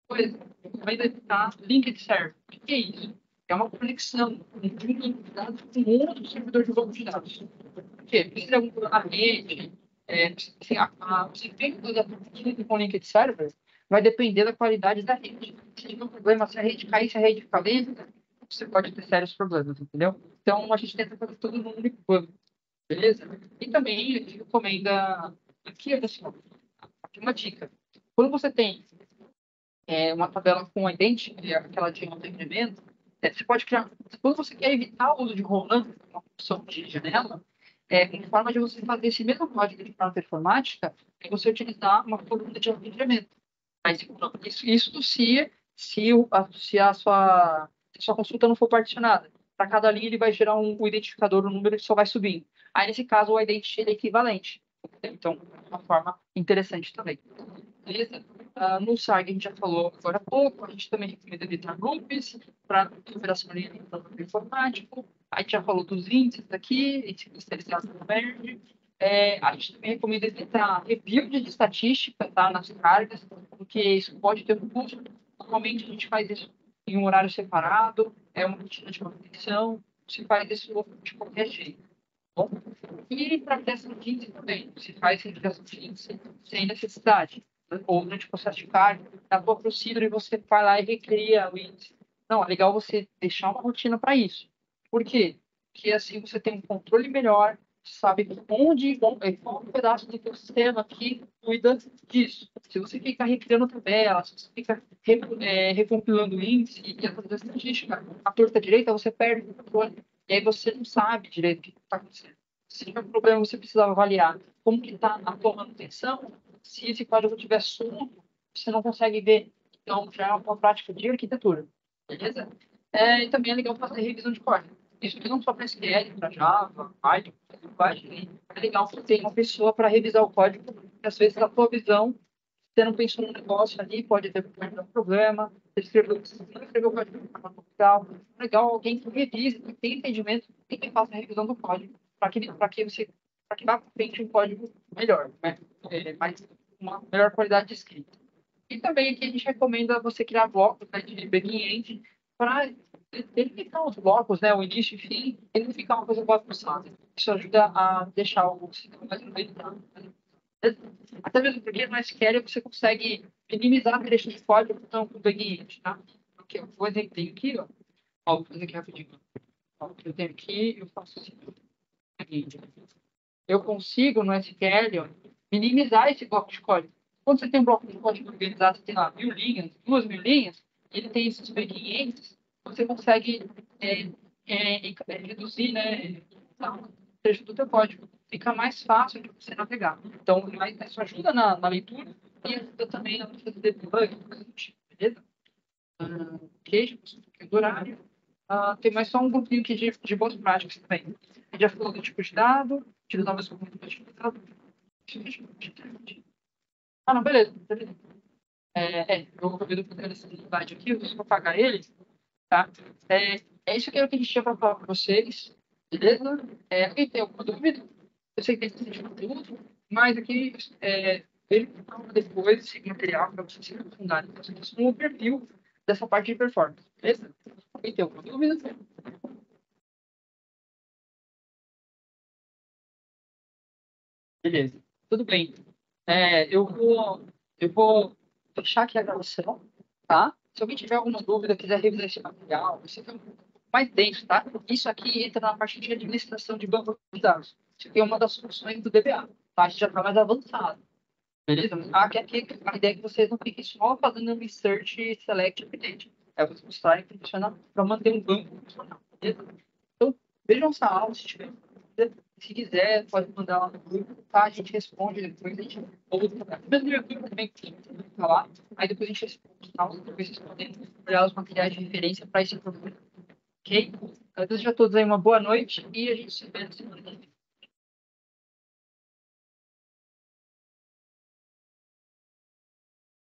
Coisa, vai evitar linked server. O que é isso? É uma conexão de um banco de dados com outro servidor de banco de dados. Por quê? Precisa algum na rede, assim, o desempenho do aplicativo com linked server vai depender da qualidade da rede. Se tiver um problema, se a rede cair, se a rede ficar lenta, você pode ter sérios problemas, entendeu? Então, a gente tenta fazer tudo num único banco, beleza? E também a gente recomenda, aqui, olha só, aqui uma dica. Quando você tem uma tabela com idêntica, aquela de autoincremento, você pode criar, quando você quer evitar o uso de rolando, uma opção de janela, Uma forma de você fazer esse mesmo código de forma performática é você utilizar uma coluna de armazenamento. Isso se a sua consulta não for particionada. Para cada linha, ele vai gerar um identificador, um número que só vai subindo. Aí, nesse caso, o identity ele é equivalente. Então, é uma forma interessante também. Beleza? No SAG, a gente já falou agora há pouco, a gente também recomenda evitar groups para operação informático. A gente já falou dos índices aqui, índice cristalizado no verde. A gente também recomenda evitar review de estatística, tá, nas cargas, porque isso pode ter um custo. Normalmente, a gente faz isso em um horário separado, é uma rotina de manutenção, se faz isso de qualquer jeito. Bom, e para criação de índice também, se faz criação de índice sem necessidade. Ou durante o processo de carga, na tua procedure você vai lá e recria o índice. Não, é legal você deixar uma rotina para isso. Por quê? Porque assim você tem um controle melhor, sabe qual pedaço do teu sistema que cuida disso. Se você ficar recriando tabela, se você fica recompilando o índice e a estatística, a torta direita, você perde o controle. E aí você não sabe direito o que está acontecendo. Se tiver um problema, você precisa avaliar como que está a tua manutenção. Se esse código tiver solto, você não consegue ver. Então, já é uma prática de arquitetura. Beleza? E também é legal fazer revisão de código. Isso não só para SQL, para Java, Python, linguagem. É legal que tenha uma pessoa para revisar o código, porque às vezes a tua visão, você não pensou no negócio ali, pode ter um problema, você não escreveu o código de forma legal. Legal alguém que revise, que tenha entendimento e que faça a revisão do código, para que vá para frente um código melhor, né? Mais uma melhor qualidade de escrita. E também aqui a gente recomenda você criar blocos, né, de back-end para delimitar os blocos, né, o início e fim, e não ficar uma coisa bagunçada. Isso ajuda a deixar o sistema mais organizado. Até mesmo porque no SQL você consegue minimizar trechos de código então, com o back-end, tá? Porque eu vou exemplo aqui, ó. Vou fazer aqui rapidinho. Eu tenho aqui, eu faço assim. Eu consigo no SQL minimizar esse bloco de código. Quando você tem um bloco de código organizado, você tem lá 1.000 linhas, 2.000 linhas, ele tem esses back-ends, você consegue reduzir, né, o trecho do teu código. Fica mais fácil de você navegar. Então, isso ajuda na leitura e ajuda também a fazer debug, coisa do tipo, beleza? Ok, do horário. Tem mais só um grupinho aqui de boas práticas também. A gente já falou do tipo de dado, utilizar mais como tipo de dado. Não, beleza. Beleza. Eu acabei de fazer essa atividade aqui, eu vou apagar ele, tá? Isso que é o que a gente tinha para falar para vocês, beleza? Alguém tem alguma dúvida? Eu sei que tem bastante conteúdo, mas aqui, veja depois esse material para vocês se aprofundarem, para vocês terem um overview dessa parte de performance, beleza? Alguém tem alguma dúvida? Beleza, tudo bem. Eu vou fechar aqui a gravação, tá? Se alguém tiver alguma dúvida, quiser revisar esse material, você tem um pouco mais denso, tá? Isso aqui entra na parte de administração de banco de dados. Isso aqui é uma das funções do DBA, tá? A gente já está mais avançado, beleza? Aqui, a ideia é que vocês não fiquem só fazendo research, select, update. Vocês mostrarem que funciona para manter um banco funcional, beleza? Então, vejam essa aula, se tiver dúvida. Se quiser, pode mandar lá no grupo, tá? A gente responde depois, a gente ouve. Mesmo no YouTube também, que tá lá. Aí depois a gente responde, tá? Depois vocês podem olhar os materiais de referência para esse programa. Ok? Eu desejo a todos aí uma boa noite e a gente se vê na semana que vem.